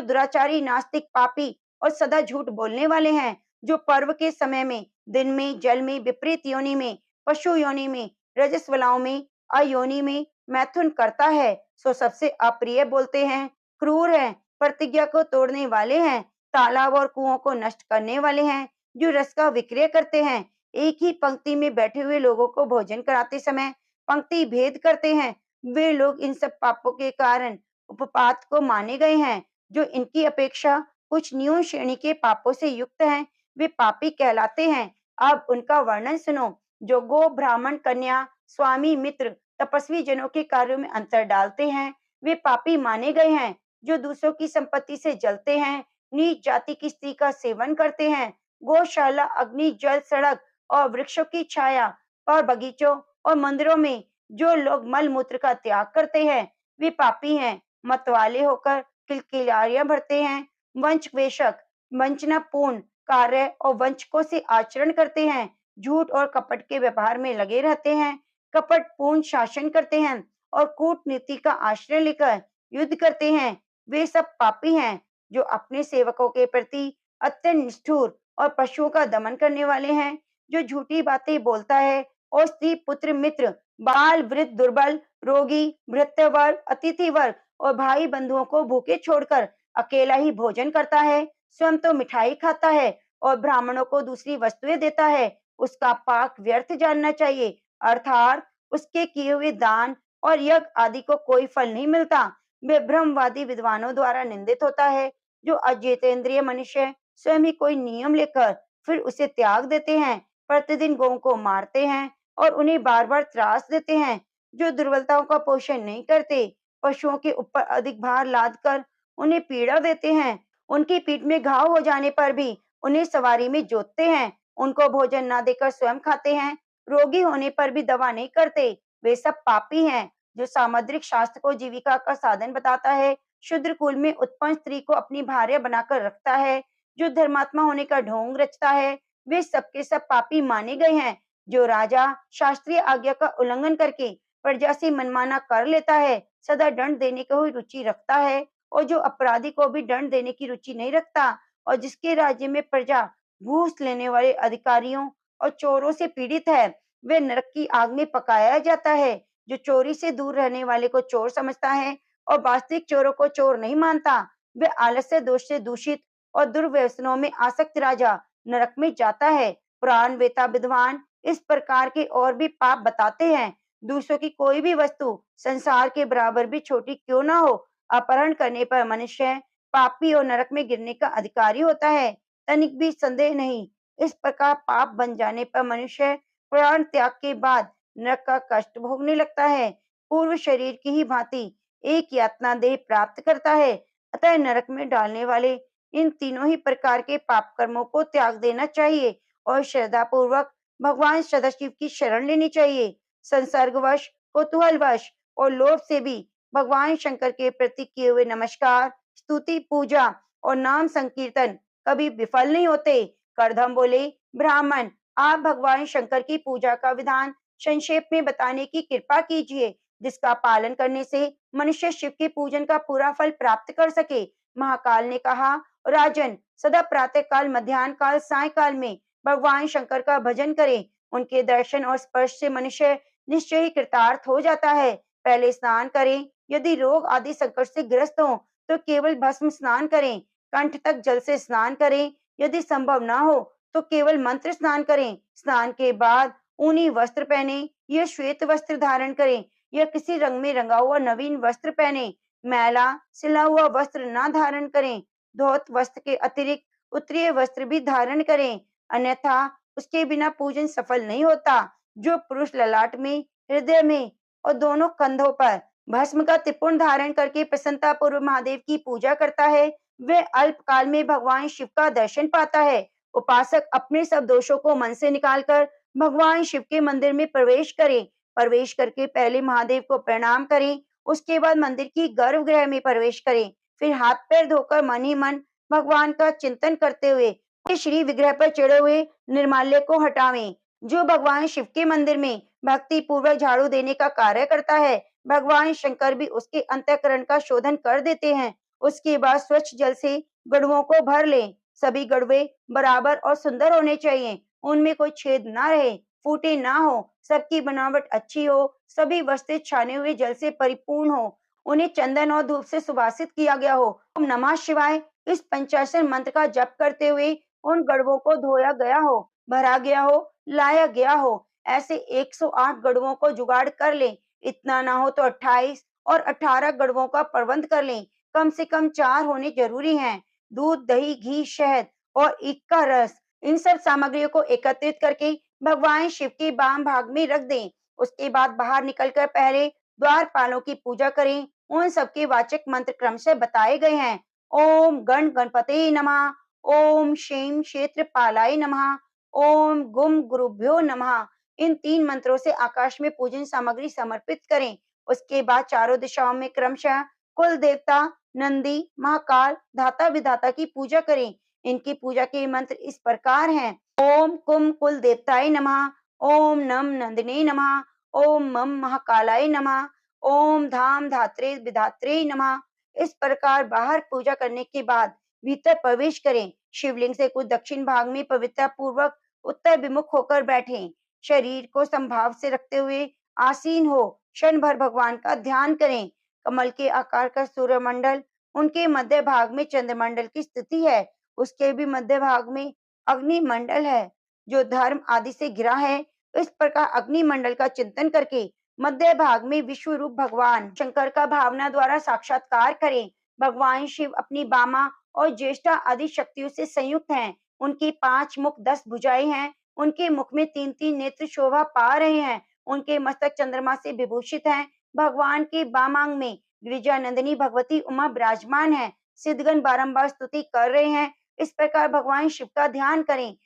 दुराचारी नास्तिक पापी और सदा झूठ बोलने वाले हैं, जो पर्व के समय में दिन में जल में विपरीत योनि में पशु योनि में रजस्वलाओं में अयोनि में मैथुन करता है, सो सबसे अप्रिय बोलते हैं, क्रूर हैं, प्रतिज्ञा को तोड़ने वाले हैं, तालाब और कुओं को नष्ट करने वाले हैं, जो रस का विक्रय करते हैं, एक ही पंक्ति में बैठे हुए लोगों को भोजन कराते समय पंक्ति भेद करते हैं, वे लोग इन सब पापों के कारण उपपात को माने गए हैं, जो इनकी अपेक्षा कुछ न्यून श्रेणी के पापों से युक्त हैं, वे पापी कहलाते हैं। अब उनका वर्णन सुनो, जो गो ब्राह्मण कन्या स्वामी मित्र तपस्वी जनों के कार्यों में अंतर डालते हैं, वे पापी माने गए हैं, जो दूसरों की संपत्ति से जलते हैं, नीच जाति की स्त्री का सेवन करते हैं, गौशाला अग्नि जल सड़क और वृक्षों की छाया और बगीचों और मंदिरों में जो लोग मल मूत्र का त्याग करते हैं, वे पापी हैं, मतवाले होकर किलकिलारियां भरते हैं, वंश वेशक वंचनापूर्ण कार्य और वंचकों से आचरण करते हैं, झूठ और कपट के व्यवहार में लगे रहते हैं, कपटपूर्ण शासन करते हैं और कूटनीति का आश्रय लेकर युद्ध करते हैं, वे सब पापी हैं, जो अपने सेवकों के प्रति अत्यंत निष्ठुर और पशुओं का दमन करने वाले हैं, जो झूठी बातें बोलता है और स्त्री पुत्र मित्र बाल वृद्ध दुर्बल रोगी भृत्य वर्ग अतिथि वर्ग और भाई बंधुओं को भूखे छोड़कर अकेला ही भोजन करता है, स्वयं तो मिठाई खाता है और ब्राह्मणों को दूसरी वस्तुएं देता है, उसका पाक व्यर्थ जानना चाहिए, अर्थात उसके किए हुए दान और यज्ञ आदि को कोई फल नहीं मिलता, वे ब्रह्मवादी विद्वानों द्वारा निंदित होता है, जो अजितेंद्रिय मनुष्य स्वयं ही कोई नियम लेकर फिर उसे त्याग देते हैं, प्रतिदिन गौं को मारते हैं और उन्हें बार बार त्रास देते हैं, जो दुर्बलताओं का पोषण नहीं करते, पशुओं के ऊपर अधिक भार लाद कर उन्हें पीड़ा देते हैं, उनकी पीठ में घाव हो जाने पर भी उन्हें सवारी में जोतते हैं, उनको भोजन ना देकर स्वयं खाते हैं, रोगी होने पर भी दवा नहीं करते, वे सब पापी हैं, जो सामुद्रिक शास्त्र को जीविका का साधन बताता है, शूद्र कुल में उत्पन्न स्त्री को अपनी भार्या बनाकर रखता है, जो धर्मात्मा होने का ढोंग रचता है, वे सबके सब पापी माने गए हैं, जो राजा शास्त्रीय आज्ञा का उल्लंघन करके प्रजा से मनमाना कर लेता है, सदा दंड देने को ही रुचि रखता है और जो अपराधी को भी दंड देने की रुचि नहीं रखता और जिसके राज्य में प्रजा घूस लेने वाले अधिकारियों और चोरों से पीड़ित है, वे नरक की आग में पकाया जाता है, जो चोरी से दूर रहने वाले को चोर समझता है और वास्तविक चोरों को चोर नहीं मानता, वे आलस्य दोष से दूषित और दुर्व्यसनों में आसक्त राजा नरक में जाता है। पुराण वेता विद्वान इस प्रकार के और भी पाप बताते हैं, दूसरों की कोई भी वस्तु संसार के बराबर भी छोटी क्यों ना हो, अपहरण करने पर मनुष्य पापी और नरक में गिरने का अधिकारी होता है, तनिक भी संदेह नहीं। इस प्रकार पाप बन जाने पर मनुष्य प्राण त्याग के बाद नरक का कष्ट भोगने लगता है, पूर्व शरीर की ही भांति एक यातना देह प्राप्त करता है, अतः नरक में डालने वाले इन तीनों ही प्रकार के पाप कर्मों को त्याग देना चाहिए और श्रद्धा पूर्वक भगवान सदाशिव की शरण लेनी चाहिए। संसर्गवश कुतूहलवश और लोभ से भी भगवान शंकर के प्रति किए हुए नमस्कार स्तुति पूजा और नाम संकीर्तन कभी विफल नहीं होते। करदम बोले, ब्राह्मण आप भगवान शंकर की पूजा का विधान संक्षेप में बताने की कृपा कीजिए, जिसका पालन करने से मनुष्य शिव के पूजन का पूरा फल प्राप्त कर सके। महाकाल ने कहा, राजन सदा प्रातः काल मध्यान्ह काल सायकाल में भगवान शंकर का भजन करें, उनके दर्शन और स्पर्श से मनुष्य निश्चय ही कृतार्थ हो जाता है। पहले स्नान करें, यदि रोग आदि संकट से ग्रस्त हो तो केवल भस्म स्नान करें, कंठ तक जल से स्नान करें, यदि संभव न हो तो केवल मंत्र स्नान करें। स्नान के बाद ऊनी वस्त्र पहने या श्वेत वस्त्र धारण करें या किसी रंग में रंगा हुआ नवीन वस्त्र पहने। मैला सिला हुआ वस्त्र ना धारण करें। धौत वस्त्र के अतिरिक्त उत्तरीय वस्त्र भी धारण करें, अन्यथा उसके बिना पूजन सफल नहीं होता। जो पुरुष ललाट में, हृदय में और दोनों कंधों पर भस्म का त्रिपुंड धारण करके प्रसन्नता पूर्वक महादेव की पूजा करता है, वह अल्पकाल में भगवान शिव का दर्शन पाता है। उपासक अपने सब दोषों को मन से निकालकर भगवान शिव के मंदिर में प्रवेश करें। प्रवेश करके पहले महादेव को प्रणाम करें, उसके बाद मंदिर की गर्भगृह में प्रवेश करें। फिर हाथ पैर धोकर मन ही मन भगवान का चिंतन करते हुए श्री विग्रह पर चढ़े हुए निर्माल्य को हटावें। जो भगवान शिव के मंदिर में भक्ति पूर्वक झाड़ू देने का कार्य करता है, भगवान शंकर भी उसके अंतःकरण का शोधन कर देते हैं। उसके बाद स्वच्छ जल से गड़ुओं को भर लें। सभी गड़ुए बराबर और सुंदर होने चाहिए, उनमें कोई छेद ना रहे, फूटे ना हो, सबकी बनावट अच्छी हो, सभी वस्त्र छाने हुए जल से परिपूर्ण हो, उन्हें चंदन और धूप से सुवासित किया गया हो। ओम नमः शिवाय इस पंचाक्षर मंत्र का जप करते हुए उन गड़ुओं को धोया गया हो, भरा गया हो, लाया गया हो। ऐसे 108 गड़ुओं को जुगाड़ कर लें। इतना ना हो तो 28 और 18 गड़ुओं का प्रबंध कर लें। कम से कम 4 होने जरूरी हैं। दूध, दही, घी, शहद और ईख का रस, इन सब सामग्रियों को एकत्रित करके भगवान शिव के वाम भाग में रख दें। उसके बाद बाहर निकलकर पहले द्वारपालों की पूजा करें। उन सबके वाचक मंत्र क्रमशः बताए गए हैं। ओम गण गणपते नमः, ओम शेम क्षेत्रपालाय नमः, ओम गुम गुरुभ्यो नमः। इन 3 मंत्रों से आकाश में पूजन सामग्री समर्पित करें। उसके बाद चारों दिशाओं में क्रमशः कुल देवता, नंदी, महाकाल, धाता विधाता की पूजा करें। इनकी पूजा के मंत्र इस प्रकार हैं। ओम कुम कुल देवताय नमः, ओम नम नंदिने नमः, ओम मम महाकालाय नमः, ओम धाम धात्रे विधात्रे नमः। इस प्रकार बाहर पूजा करने के बाद भीतर प्रवेश करें। शिवलिंग से कुछ दक्षिण भाग में पवित्रता पूर्वक उत्तर विमुख होकर बैठें। शरीर को समभाव से रखते हुए आसीन हो क्षण भर भगवान का ध्यान करें। कमल के आकार का सूर्यमंडल, उनके मध्य भाग में चंद्रमंडल की स्थिति है। उसके भी मध्य भाग में अग्निमंडल है, जो धर्म आदि से घिरा है। इस प्रकार अग्निमंडल का चिंतन करके मध्य भाग में विश्व रूप भगवान शंकर का भावना द्वारा साक्षात्कार करें। भगवान शिव अपनी बामा और ज्येष्ठा आदि शक्तियों से संयुक्त हैं। उनके 5 मुख 10 भुजाएं हैं। उनके मुख में 3-3 नेत्र शोभा पा रहे हैं। उनके मस्तक चंद्रमा से विभूषित हैं। भगवान के बामांग में गिरिजा नंदिनी भगवती उमा विराजमान है। सिद्धगण बारंबार स्तुति कर रहे हैं। इस प्रकार भगवान शिव का ध्यान करें।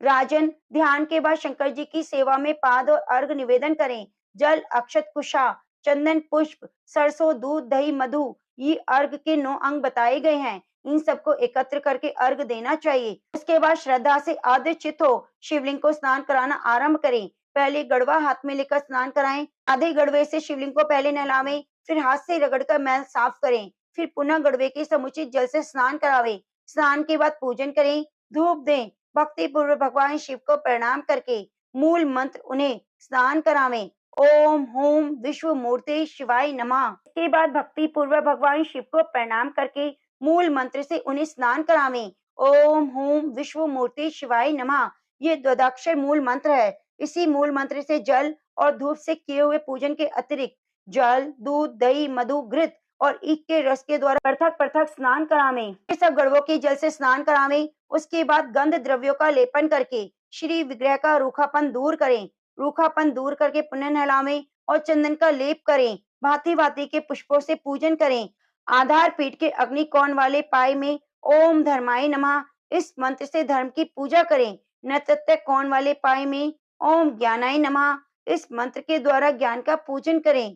राजन, ध्यान के बाद शंकर जी की सेवा में पाद और अर्घ निवेदन करें। जल, अक्षत, कुशा, चंदन, पुष्प, सरसों, दूध, दही, मधु, ये अर्घ के 9 अंग बताए गए हैं। इन सबको एकत्र करके अर्घ देना चाहिए। उसके बाद श्रद्धा से आदरचित हो शिवलिंग को स्नान कराना आरंभ करें। पहले गड़वा हाथ में लेकर स्नान कराएं। आधे गड़वे से शिवलिंग को पहले नहलावें, फिर हाथ से रगड़कर मैल साफ करें। फिर पुनः गड़वे के समुचित जल से स्नान करावें। स्नान के बाद पूजन करें, धूप दें। भक्ति पूर्वक भगवान शिव को प्रणाम करके मूल मंत्र उन्हें स्नान करावें। ओम हुम विश्व मूर्ति शिवाय नमः। इसके बाद भक्ति पूर्वक भगवान शिव को प्रणाम करके मूल मंत्र से उन्हें स्नान करावें। ओम हुम विश्व मूर्ति शिवाय नमः। ये द्वदाक्षर मूल मंत्र है। इसी मूल मंत्र से जल और धूप से किए हुए पूजन के अतिरिक्त जल, दूध, दही, मधु, घृत और ईख के रस के द्वारा पृथक पृथक स्नान करावें। ये सब गड़वों के जल से स्नान करावें। उसके बाद गंध द्रव्यों का लेपन करके श्री विग्रह का रूखापन दूर करें। रूखापन दूर करके पुनः नहलावें और चंदन का लेप करें। भांति भांति के पुष्पों से पूजन करें। आधार पीठ के अग्नि कोण वाले पाए में ओम धर्माय नमः इस मंत्र से धर्म की पूजा करें। नैऋत्य कोण वाले पाए में ओम ज्ञानाय नमः इस मंत्र के द्वारा ज्ञान का पूजन करें।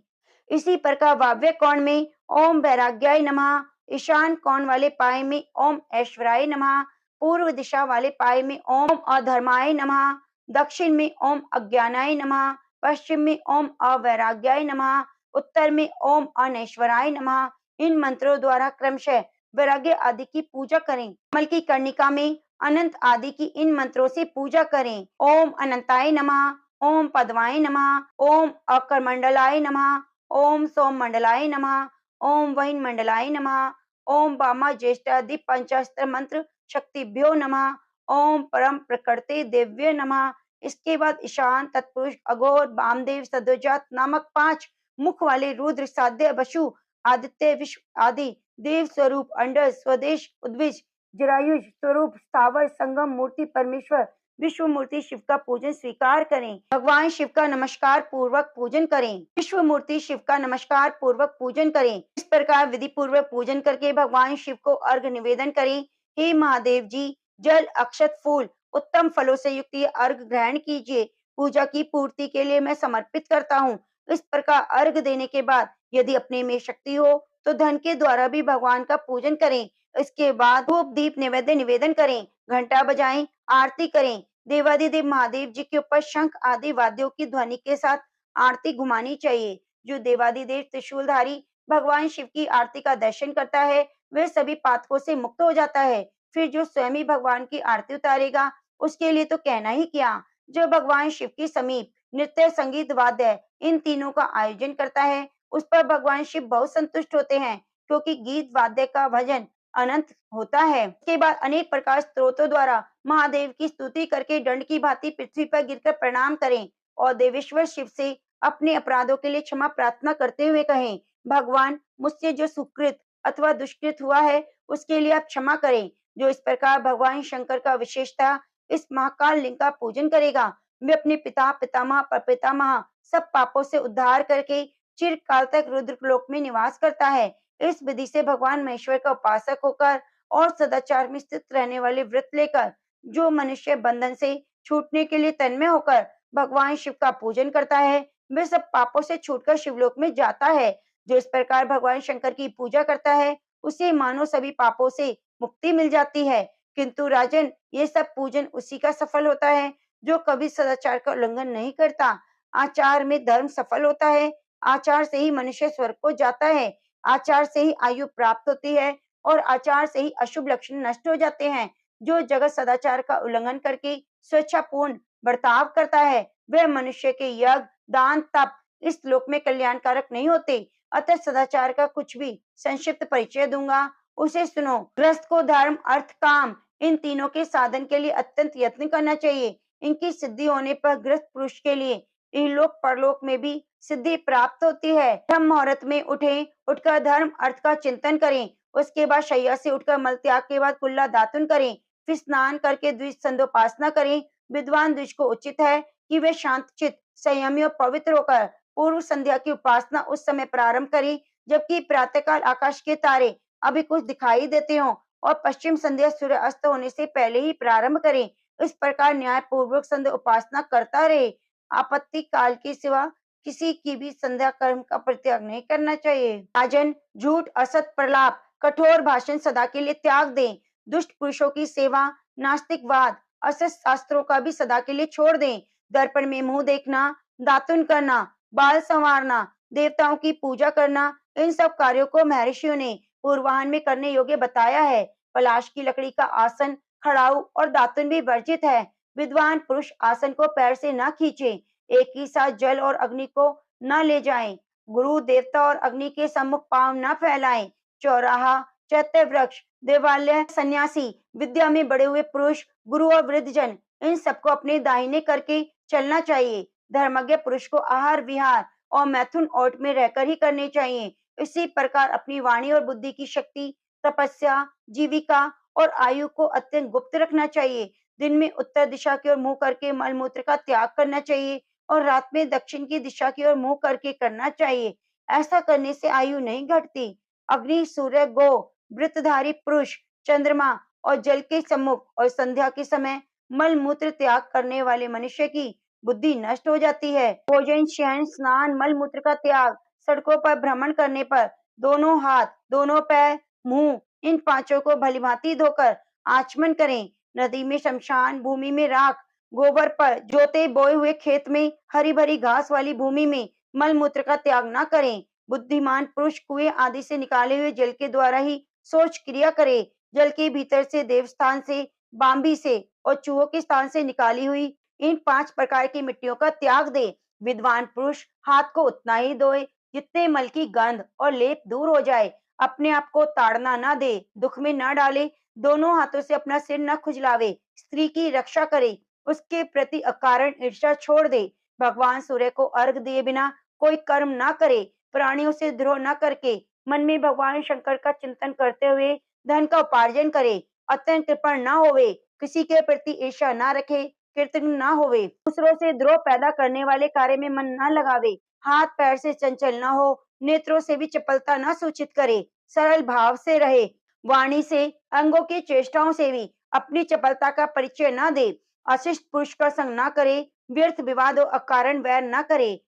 इसी प्रकार वाव्य कोण में ओम वैराग्याय नमः, ईशान कोण वाले पाए में ओम ऐश्वर्याय नमः, पूर्व दिशा वाले पाए में ओम अधर्माय नमः, दक्षिण में ओम अज्ञानाय नमः, पश्चिम में ओम अवैराग्याय नमः, उत्तर में ओम अनैश्वराय नमः। इन मंत्रों द्वारा क्रमशः वैराग्य आदि की पूजा करें। कमल की कर्णिका में अनंत आदि की इन मंत्रों से पूजा करें। ओम अनंताय नमः, ओम पद्माय नमः, ओम अकरमंडलाय नमः, ओम सोममंडलाय नमः, ओम वहीन मंडलाय नमः, ओम वामा ज्येष्ठादि पंचास्त्र मंत्र शक्तिभ्यो नमः, ओम परम प्रकृते देव्य नमः। इसके बाद ईशान, तत्पुरुष, अघोर, वामदेव, सद्योजात नामक 5 मुख वाले रुद्र, साध्य, वसु, आदित्य, विश्व आदि देव स्वरूप, अंडज, स्वदेश, उद्विज, जरायुज स्वरूप, स्थावर, संगम मूर्ति परमेश्वर, विश्व मूर्ति शिव का पूजन स्वीकार करें। भगवान शिव का नमस्कार पूर्वक पूजन करें। विश्व मूर्ति शिव का नमस्कार पूर्वक पूजन करें। इस प्रकार विधि पूर्वक पूजन करके भगवान शिव को अर्घ्य निवेदन करें। हे महादेव जी, जल, अक्षत, फूल, उत्तम फलों से युक्त ये अर्घ्य ग्रहण कीजिए। पूजा की पूर्ति के लिए मैं समर्पित करता हूँ। इस प्रकार अर्घ्य देने के बाद यदि अपने में शक्ति हो तो धन के द्वारा भी भगवान का पूजन करें। इसके बाद धूप, दीप, नैवेद्य निवेदन करें, घंटा बजाएं, आरती करें। देवाधिदेव महादेव जी के ऊपर शंख आदि वाद्यों की ध्वनि के साथ आरती घुमानी चाहिए। जो देवाधिदेव त्रिशूलधारी भगवान शिव की आरती का दर्शन करता है वह सभी पातकों से मुक्त हो जाता है। फिर जो स्वयं ही भगवान की आरती उतारेगा उसके लिए तो कहना ही क्या। जो भगवान शिव के समीप नृत्य, संगीत, वाद्य इन तीनों का आयोजन करता है उस पर भगवान शिव बहुत संतुष्ट होते हैं, क्योंकि गीत वाद्य का भजन अनंत होता है। इसके बाद अनेक प्रकार स्तोत्रों द्वारा महादेव की स्तुति करके दंड की भांति पृथ्वी पर गिरकर प्रणाम करें और देवेश्वर शिव से अपने अपराधों के लिए क्षमा प्रार्थना करते हुए कहें, भगवान मुझसे जो सुकृत अथवा दुष्कृत हुआ है उसके लिए आप क्षमा करें। जो इस प्रकार भगवान शंकर का विशेषता इस महाकाल लिंग का पूजन करेगा वे अपने पिता, पितामह, प्रपितामह सब पापों से उद्धार करके चिरकाल तक रुद्रलोक में निवास करता है। इस विधि से भगवान महेश्वर का उपासक होकर और सदाचार में स्थित रहने वाले व्रत लेकर जो मनुष्य बंधन से छूटने के लिए तन्मय होकर भगवान शिव का पूजन करता है वे सब पापों से छूटकर शिवलोक में जाता है। जो इस प्रकार भगवान शंकर की पूजा करता है उसे मानो सभी पापों से मुक्ति मिल जाती है। किंतु राजन, ये सब पूजन उसी का सफल होता है जो कभी सदाचार का उल्लंघन नहीं करता। आचार में धर्म सफल होता है। आचार से ही मनुष्य स्वर्ग को जाता है। आचार से ही आयु प्राप्त होती है और आचार से ही अशुभ लक्षण नष्ट हो जाते हैं। जो जगत सदाचार का उल्लंघन करके स्वेच्छापूर्ण बर्ताव करता है वह मनुष्य के यज्ञ, दान, तप इस लोक में कल्याणकारक नहीं होते। अतः सदाचार का कुछ भी संक्षिप्त परिचय दूंगा, उसे सुनो। गृहस्थ को धर्म, अर्थ, काम इन तीनों के साधन के लिए अत्यंत यत्न करना चाहिए। इनकी सिद्धि होने पर गृहस्थ पुरुष के लिए इहलोक परलोक में भी सिद्धि प्राप्त होती है। ब्रह्म मुहूर्त में उठें, उठकर धर्म अर्थ का चिंतन करें। उसके बाद शैया से उठकर मल त्याग के बाद कुल्ला दातुन करें। फिर स्नान करके द्विज संध्योपासना करें। विद्वान द्विज को उचित है कि वे शांत चित्त, संयमी और पवित्र होकर पूर्व संध्या की उपासना उस समय प्रारंभ करें जबकि प्रातःकाल आकाश के तारे अभी कुछ दिखाई देते हों और पश्चिम संध्या सूर्य अस्त होने से पहले ही प्रारंभ करें। इस प्रकार न्याय पूर्वक संध्या उपासना करता रहे। आपत्ति काल के सिवा किसी की भी संध्या कर्म का परित्याग नहीं करना चाहिए। राजन, झूठ, असत, प्रलाप, कठोर भाषण सदा के लिए त्याग दें। दुष्ट पुरुषों की सेवा, नास्तिकवाद, असत शास्त्रों का भी सदा के लिए छोड़ दें। दर्पण में मुंह देखना, दातुन करना, बाल संवारना, देवताओं की पूजा करना इन सब कार्यों को महर्षियों ने पूर्वाह्न में करने योग्य बताया है। पलाश की लकड़ी का आसन, खड़ाऊ और दातुन भी वर्जित है। विद्वान पुरुष आसन को पैर से न खींचे। एक ही साथ जल और अग्नि को न ले जाएं। गुरु, देवता और अग्नि के सम्मुख पांव न फैलाएं। चौराहा, चैत्य वृक्ष, देवालय, सन्यासी, विद्या में बड़े हुए पुरुष, गुरु और वृद्धजन इन सबको अपने दाहिने करके चलना चाहिए। धर्मज्ञ पुरुष को आहार विहार और मैथुन ओट में रहकर ही करने चाहिए। इसी प्रकार अपनी वाणी और बुद्धि की शक्ति, तपस्या, जीविका और आयु को अत्यंत गुप्त रखना चाहिए। दिन में उत्तर दिशा की ओर मुंह करके मल मूत्र का त्याग करना चाहिए और रात में दक्षिण की दिशा की ओर मुंह करके करना चाहिए। ऐसा करने से आयु नहीं घटती। अग्नि, सूर्य, गो, वृत्तधारी पुरुष, चंद्रमा और जल के सम्मुख और संध्या के समय मल मूत्र त्याग करने वाले मनुष्य की बुद्धि नष्ट हो जाती है। भोजन, शयन, स्नान, मल मूत्र का त्याग, सड़कों पर भ्रमण करने पर दोनों हाथ, दोनों पैर, मुंह इन पांचों को भलीभांति धोकर आचमन करें। नदी में शमशान, भूमि में राख, गोबर पर जोते बोए हुए खेत में, हरी भरी घास वाली भूमि में मल मूत्र का त्याग न करें। बुद्धिमान पुरुष कुएं आदि से निकाले हुए जल के द्वारा ही शौच क्रिया करे। जल के भीतर से, देवस्थान से, बाम्बी से और चूहों के स्थान से निकाली हुई इन 5 प्रकार की मिट्टियों का त्याग दे। विद्वान पुरुष हाथ को उतना ही धोए जितने मल की गंध और लेप दूर हो जाए। अपने आप को ताड़ना न दे, दुख में न डाले, दोनों हाथों से अपना सिर न खुजलावे, स्त्री की रक्षा करे, उसके प्रति अकारण ईर्ष्या छोड़ दे। भगवान सूर्य को अर्घ दिए बिना कोई कर्म ना करे, प्राणियों से द्रोह न करके मन में भगवान शंकर का चिंतन करते हुए धन का उपार्जन करे, अत्यंत कृपण ना होवे, किसी के प्रति ईर्ष्या ना रखे, कृतज्ञ ना होवे, दूसरों से द्रोह पैदा करने वाले कार्य में मन ना लगावे, हाथ पैर से चंचल ना हो, नेत्रों से भी चपलता ना सूचित करे, सरल भाव से रहे, वाणी से, अंगों की चेष्टाओं से भी अपनी चपलता का परिचय ना दे, अशिष्ट पुरुष का संग ना करे, व्यर्थ विवाद और अकारण वैर ना करे,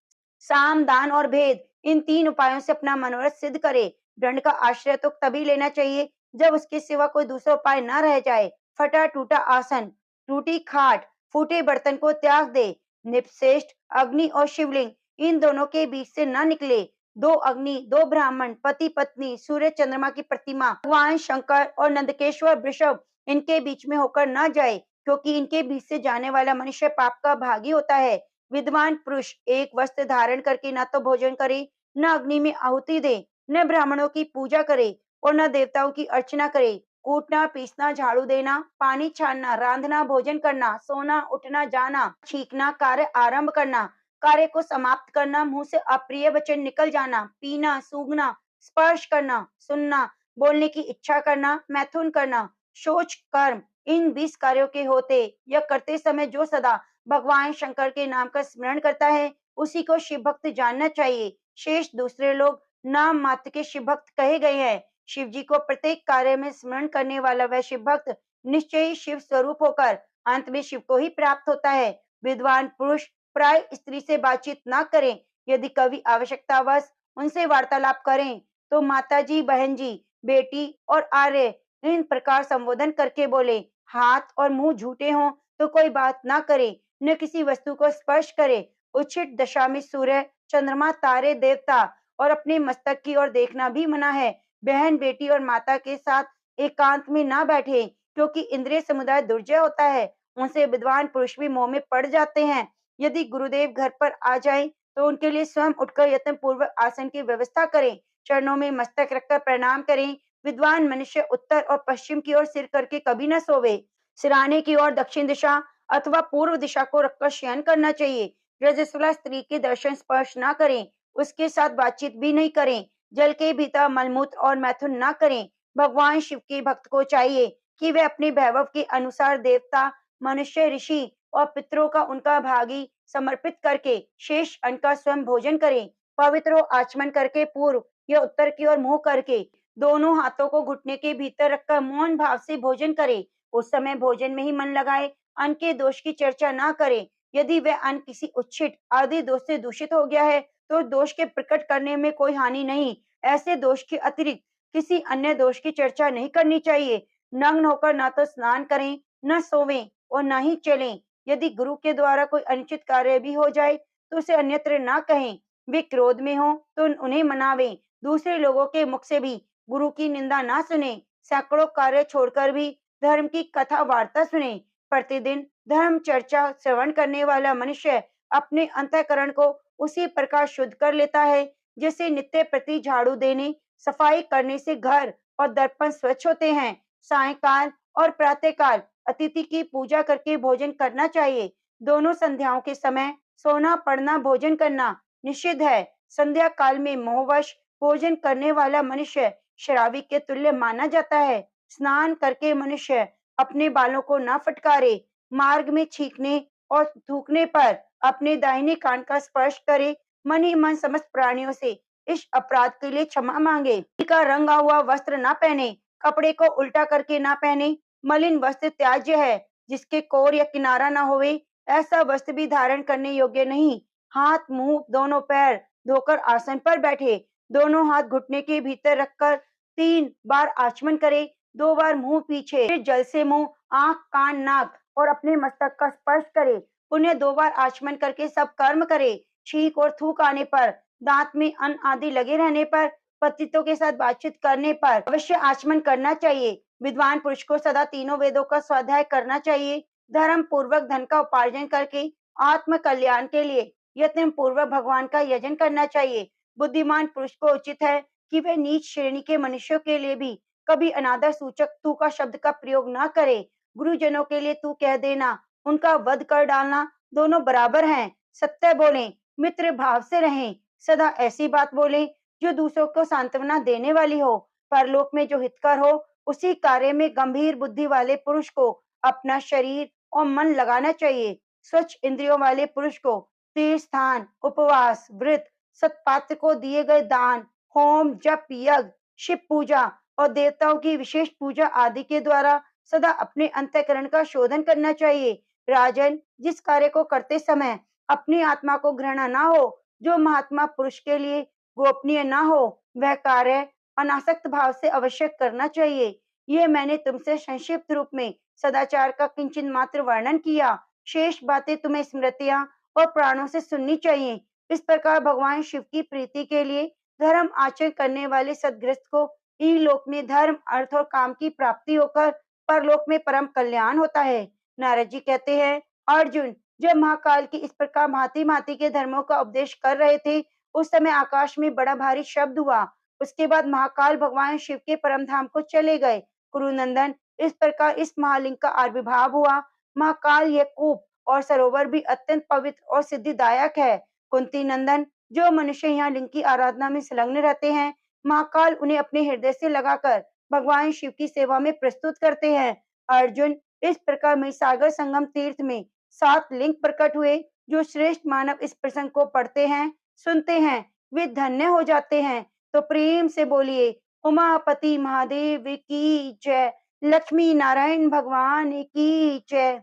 साम दान और भेद इन तीन उपायों से अपना मनोरथ सिद्ध करे। दंड का आश्रय तो तभी लेना चाहिए जब उसके सिवा कोई दूसरा उपाय न रह जाए। फटा टूटा आसन, टूटी खाट, फूटे बर्तन को त्याग दे। निपश्रेष्ठ अग्नि और शिवलिंग इन दोनों के बीच से न निकले। दो अग्नि, दो ब्राह्मण, पति पत्नी, सूर्य चंद्रमा की प्रतिमा, भगवान शंकर और नंदकेश्वर वृषभ इनके बीच में होकर न जाए, क्योंकि इनके बीच से जाने वाला मनुष्य पाप का भागी होता है। विद्वान पुरुष एक वस्त्र धारण करके न तो भोजन करे, न अग्नि में आहुति दे, न ब्राह्मणों की पूजा करे और न देवताओं की अर्चना करे। कूटना, पीसना, झाड़ू देना, पानी छानना, रांधना, भोजन करना, सोना, उठना, जाना, छींकना, कार्य आरंभ करना, कार्य को समाप्त करना, मुंह से अप्रिय वचन निकल जाना, पीना, सूंघना, स्पर्श करना, सुनना, बोलने की इच्छा करना, मैथुन करना, शौच कर्म, इन 20 कार्यों के होते या करते समय जो सदा भगवान शंकर के नाम का स्मरण करता है, उसी को शिव भक्त जानना चाहिए। शेष दूसरे लोग नाम मात्र के शिव भक्त कहे गए हैं। शिव जी को प्रत्येक कार्य में स्मरण करने वाला वह शिव भक्त निश्चय ही शिव स्वरूप होकर अंत में शिव को ही प्राप्त होता है। विद्वान पुरुष प्राय स्त्री से बातचीत ना करें। यदि कभी आवश्यकतावश उनसे वार्तालाप करें तो माता जी, बहन जी, बेटी और आर्य इन प्रकार संबोधन करके बोले। हाथ और मुंह झूठे हों तो कोई बात ना करे, न किसी वस्तु को स्पर्श करे। उच्छिष्ट दशा में सूर्य, चंद्रमा, तारे, देवता और अपने मस्तक की ओर देखना भी मना है। बहन, बेटी और माता के साथ एकांत में ना बैठे, क्योंकि इंद्रिय समुदाय दुर्जय होता है। उनसे विद्वान पुरुष भी मोह में पड़ जाते हैं। यदि गुरुदेव घर पर आ जाएं, तो उनके लिए स्वयं उठकर यत्न पूर्वक आसन की व्यवस्था करें। चरणों में मस्तक रखकर प्रणाम करें। विद्वान मनुष्य उत्तर और पश्चिम की ओर सिर करके कभी न सोवे। सिराने की ओर दक्षिण दिशा अथवा पूर्व दिशा को रखकर शयन करना चाहिए। रजस्वला स्त्री के दर्शन स्पर्श ना करें, उसके साथ बातचीत भी नहीं करें। जल के भीतर मलमूत्र और मैथुन ना करें। भगवान शिव के भक्त को चाहिए कि वे अपने वैभव के अनुसार देवता, मनुष्य, ऋषि और पितरों का उनका भागी समर्पित करके शेष अन्न का स्वयं भोजन करें। पवित्र और आचमन करके पूर्व या उत्तर की ओर मुंह करके दोनों हाथों को घुटने के भीतर रखकर मौन भाव से भोजन करें। उस समय भोजन में ही मन लगाए, अन्न के दोष की चर्चा ना करें। यदि वह अन्न किसी उच्छिष्ट आदि दोष से दूषित हो गया है, तो दोष के प्रकट करने में कोई हानि नहीं। ऐसे दोष के अतिरिक्त किसी अन्य दोष की चर्चा नहीं करनी चाहिए। नग्न होकर न तो स्नान करें, न सोवें और न ही चलें। यदि गुरु के द्वारा कोई अनुचित कार्य भी हो जाए, तो उसे अन्यत्र ना कहें। वे क्रोध में हो तो उन्हें मनावें। दूसरे लोगों के मुख से भी गुरु की निंदा ना सुने। सैकड़ों कार्य छोड़कर भी धर्म की कथा वार्ता सुने। प्रतिदिन धर्म चर्चा श्रवण करने वाला मनुष्य अपने अंतःकरण को उसी प्रकार शुद्ध कर लेता है, जैसे नित्य प्रति झाड़ू देने, सफाई करने से घर और दर्पण स्वच्छ होते हैं। सायंकाल और प्रातःकाल अतिथि की पूजा करके भोजन करना चाहिए। दोनों संध्याओं के समय सोना, पढ़ना, भोजन करना निषिद्ध है। संध्या काल में मोहवश भोजन करने वाला मनुष्य शराबी के तुल्य माना जाता है। स्नान करके मनुष्य अपने बालों को न फटकारे। मार्ग में छींकने और थूकने पर अपने दाहिने कान का स्पर्श करे। मन ही मन समस्त प्राणियों से इस अपराध के लिए क्षमा मांगे। का रंगा हुआ वस्त्र न पहने, कपड़े को उल्टा करके न पहने। मलिन वस्त्र त्याज्य है, जिसके कोर या किनारा न होवे, ऐसा वस्त्र भी धारण करने योग्य नहीं। हाथ, मुंह, दोनों पैर धोकर आसन पर बैठे। दोनों हाथ घुटने के भीतर रखकर 3 बार आचमन करे। 2 बार मुंह पीछे, फिर जल से मुंह, आंख, कान, नाक और अपने मस्तक का स्पर्श करे। पुनः 2 बार आचमन करके सब कर्म करे। छींक और थूक आने पर, दांत में अन्न आदि लगे रहने पर, पतितों के साथ बातचीत करने पर अवश्य आचमन करना चाहिए। विद्वान पुरुष को सदा तीनों वेदों का स्वाध्याय करना चाहिए। धर्म पूर्वक धन का उपार्जन करके आत्म कल्याण के लिए यत्न पूर्वक भगवान का यजन करना चाहिए। बुद्धिमान पुरुष को उचित है कि वे नीच श्रेणी के मनुष्यों के लिए भी कभी अनादर सूचक तू का शब्द का प्रयोग न करे। गुरुजनों के लिए तू कह देना उनका वध कर डालना दोनों बराबर हैं। सत्य बोलें, मित्र भाव से रहें, सदा ऐसी बात बोलें जो दूसरों को सांत्वना देने वाली हो। परलोक में जो हितकर हो, उसी कार्य में गंभीर बुद्धि वाले पुरुष को अपना शरीर और मन लगाना चाहिए। स्वच्छ इंद्रियों वाले पुरुष को तीर्थ स्थान, उपवास, व्रत, सत्पात्र को दिए गए दान, होम, जप, यज्ञ, शिव पूजा और देवताओं की विशेष पूजा आदि के द्वारा सदा अपने अंतःकरण का शोधन करना चाहिए। राजन, जिस कार्य को करते समय अपनी आत्मा को घृणा ना हो, जो महात्मा पुरुष के लिए गोपनीय ना हो, वह कार्य अनासक्त भाव से अवश्य करना चाहिए। ये मैंने तुमसे संक्षिप्त रूप में सदाचार का किंचित मात्र वर्णन किया। शेष बातें तुम्हें स्मृतियां और प्राणों से सुननी चाहिए। इस प्रकार भगवान शिव की प्रीति के लिए धर्म आचरण करने वाले सदगृहस्थ को इहलोक में धर्म, अर्थ और काम की प्राप्ति होकर परलोक में परम कल्याण होता है। नारद जी कहते हैं, अर्जुन, जब महाकाल की इस प्रकार भांति-भांति के धर्मों का उपदेश कर रहे थे, उस समय आकाश में बड़ा भारी शब्द हुआ। उसके बाद महाकाल भगवान शिव के परम धाम को चले गए। कुरुनंदन, इस प्रकार इस महालिंग का आविर्भाव हुआ। महाकाल यह कूप और सरोवर भी अत्यंत पवित्र और सिद्धिदायक है। कुंती नंदन, जो मनुष्य यहाँ लिंग की आराधना में संलग्न रहते हैं, महाकाल उन्हें अपने हृदय से लगाकर भगवान शिव की सेवा में प्रस्तुत करते हैं। अर्जुन, इस प्रकार महिसागर संगम तीर्थ में 7 लिंग प्रकट हुए। जो श्रेष्ठ मानव इस प्रसंग को पढ़ते हैं, सुनते हैं, वे धन्य हो जाते हैं। तो प्रेम से बोलिए, उमापति महादेव की जय, लक्ष्मी नारायण भगवान की जय।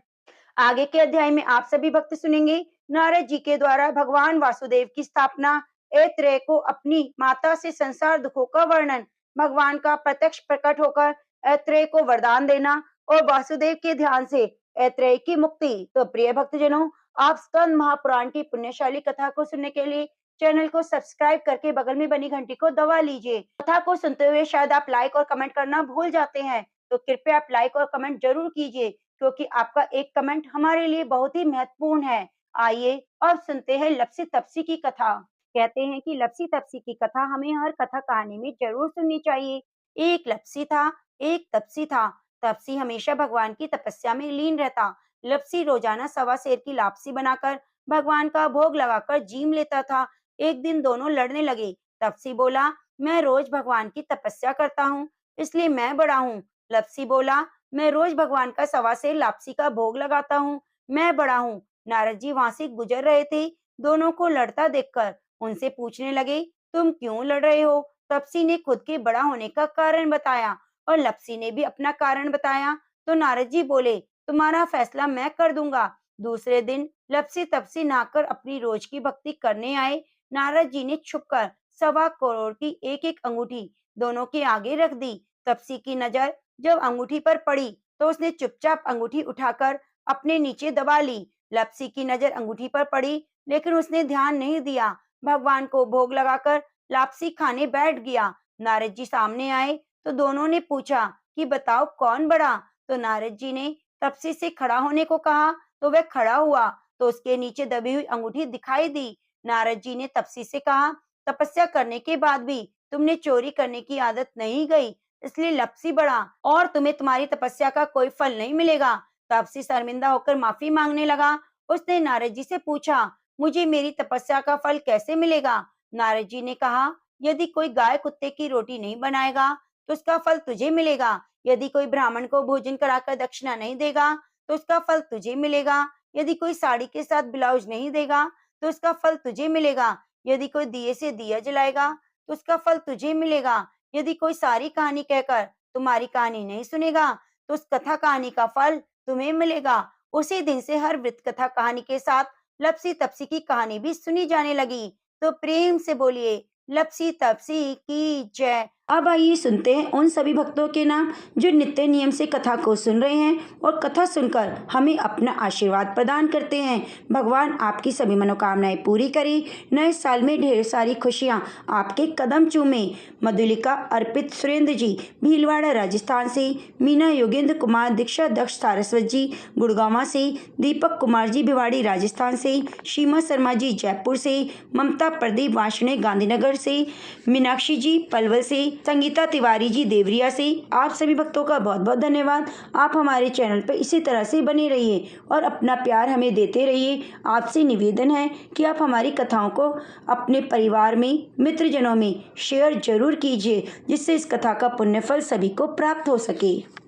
आगे के अध्याय में आप सभी भक्त सुनेंगे नारद जी के द्वारा भगवान वासुदेव की स्थापना, ऐत्रेय को अपनी माता से संसार दुखों का वर्णन, भगवान का प्रत्यक्ष प्रकट होकर ऐत्रेय को वरदान देना और वासुदेव के ध्यान से ऐत्रेय की मुक्ति। तो प्रिय भक्तजनों, आप स्कंद महापुराण की पुण्यशाली कथा को सुनने के लिए चैनल को सब्सक्राइब करके बगल में बनी घंटी को दबा लीजिए। कथा को सुनते हुए शायद आप लाइक और कमेंट करना भूल जाते हैं, तो कृपया आप लाइक और कमेंट जरूर कीजिए, क्योंकि आपका एक कमेंट हमारे लिए बहुत ही महत्वपूर्ण है। आइए अब सुनते हैं लप्सी तप्सी की कथा। कहते हैं कि लप्सी तप्सी की कथा हमें हर कथा कहानी में जरूर सुननी चाहिए। एक लप्सी था, एक तपसी था। तपसी हमेशा भगवान की तपस्या में लीन रहता। लप्सी रोजाना 1.25 सेर की लापसी बनाकर भगवान का भोग लगाकर जीम लेता था। एक दिन दोनों लड़ने लगे। तपसी बोला, मैं रोज भगवान की तपस्या करता हूँ, इसलिए मैं बड़ा हूँ। लप्सी बोला, मैं रोज भगवान का 1.25 सेर लापसी का भोग लगाता हूँ, मैं बड़ा हूँ। नारद जी वहां से गुजर रहे थे। दोनों को लड़ता देखकर उनसे पूछने लगे, तुम क्यों लड़ रहे हो? तपसी ने खुद के बड़ा होने का कारण बताया और लप्सी ने भी अपना कारण बताया। तो नारद जी बोले, तुम्हारा फैसला मैं कर दूंगा। दूसरे दिन लप्सी तपसी नहाकर अपनी रोज की भक्ति करने आए। नारद जी ने छुपकर 1.25 करोड़ की एक-एक अंगूठी दोनों के आगे रख दी। तपसी की नजर जब अंगूठी पर पड़ी तो उसने चुपचाप अंगूठी उठाकर अपने नीचे दबा ली। लप्सी की नजर अंगूठी पर पड़ी, लेकिन उसने ध्यान नहीं दिया। भगवान को भोग लगाकर लापसी खाने बैठ गया। नारद जी सामने आए तो दोनों ने पूछा कि बताओ कौन बड़ा? तो नारद जी ने तपसी से खड़ा होने को कहा तो वह खड़ा हुआ तो उसके नीचे दबी हुई अंगूठी दिखाई दी। नारद जी ने तपसी से कहा, तपस्या करने के बाद भी तुमने चोरी करने की आदत नहीं गई, इसलिए लप्सी बड़ा और तुम्हें तुम्हारी तपस्या का कोई फल नहीं मिलेगा। तपसी शर्मिंदा होकर माफी मांगने लगा। उसने नारद जी से पूछा, मुझे मेरी तपस्या का फल कैसे मिलेगा? नारद जी ने कहा, यदि कोई गाय कुत्ते की रोटी नहीं बनाएगा तो उसका फल तुझे मिलेगा। यदि कोई ब्राह्मण को भोजन कराकर दक्षिणा नहीं देगा तो उसका फल तुझे मिलेगा। यदि कोई साड़ी के साथ ब्लाउज नहीं देगा तो उसका फल तुझे मिलेगा। यदि कोई दिए से दिया जलाएगा तो उसका फल तुझे मिलेगा। यदि कोई सारी कहानी कहकर तुम्हारी कहानी नहीं सुनेगा तो उस कथा कहानी का फल तुम्हें मिलेगा। उसी दिन से हर वृत्त कथा कहानी के साथ लप्सी तपसी की कहानी भी सुनी जाने लगी। तो प्रेम से बोलिए, लप्सी तपसी की जय। अब आइए सुनते हैं उन सभी भक्तों के नाम जो नित्य नियम से कथा को सुन रहे हैं और कथा सुनकर हमें अपना आशीर्वाद प्रदान करते हैं। भगवान आपकी सभी मनोकामनाएं पूरी करे। नए साल में ढेर सारी खुशियां आपके कदम चूमे। मधुलिका अर्पित सुरेंद्र जी भीलवाड़ा राजस्थान से, मीना योगेंद्र कुमार दीक्षा दक्ष सारस्वत जी गुड़गांव से, दीपक कुमार जी भिवाड़ी राजस्थान से, सीमा शर्मा जी जयपुर से, ममता प्रदीप वार्ष्णेय गांधीनगर से, मीनाक्षी जी पलवल से, संगीता तिवारी जी देवरिया से। आप सभी भक्तों का बहुत बहुत धन्यवाद। आप हमारे चैनल पर इसी तरह से बने रहिए और अपना प्यार हमें देते रहिए। आपसे निवेदन है कि आप हमारी कथाओं को अपने परिवार में, मित्रजनों में शेयर जरूर कीजिए, जिससे इस कथा का पुण्य फल सभी को प्राप्त हो सके।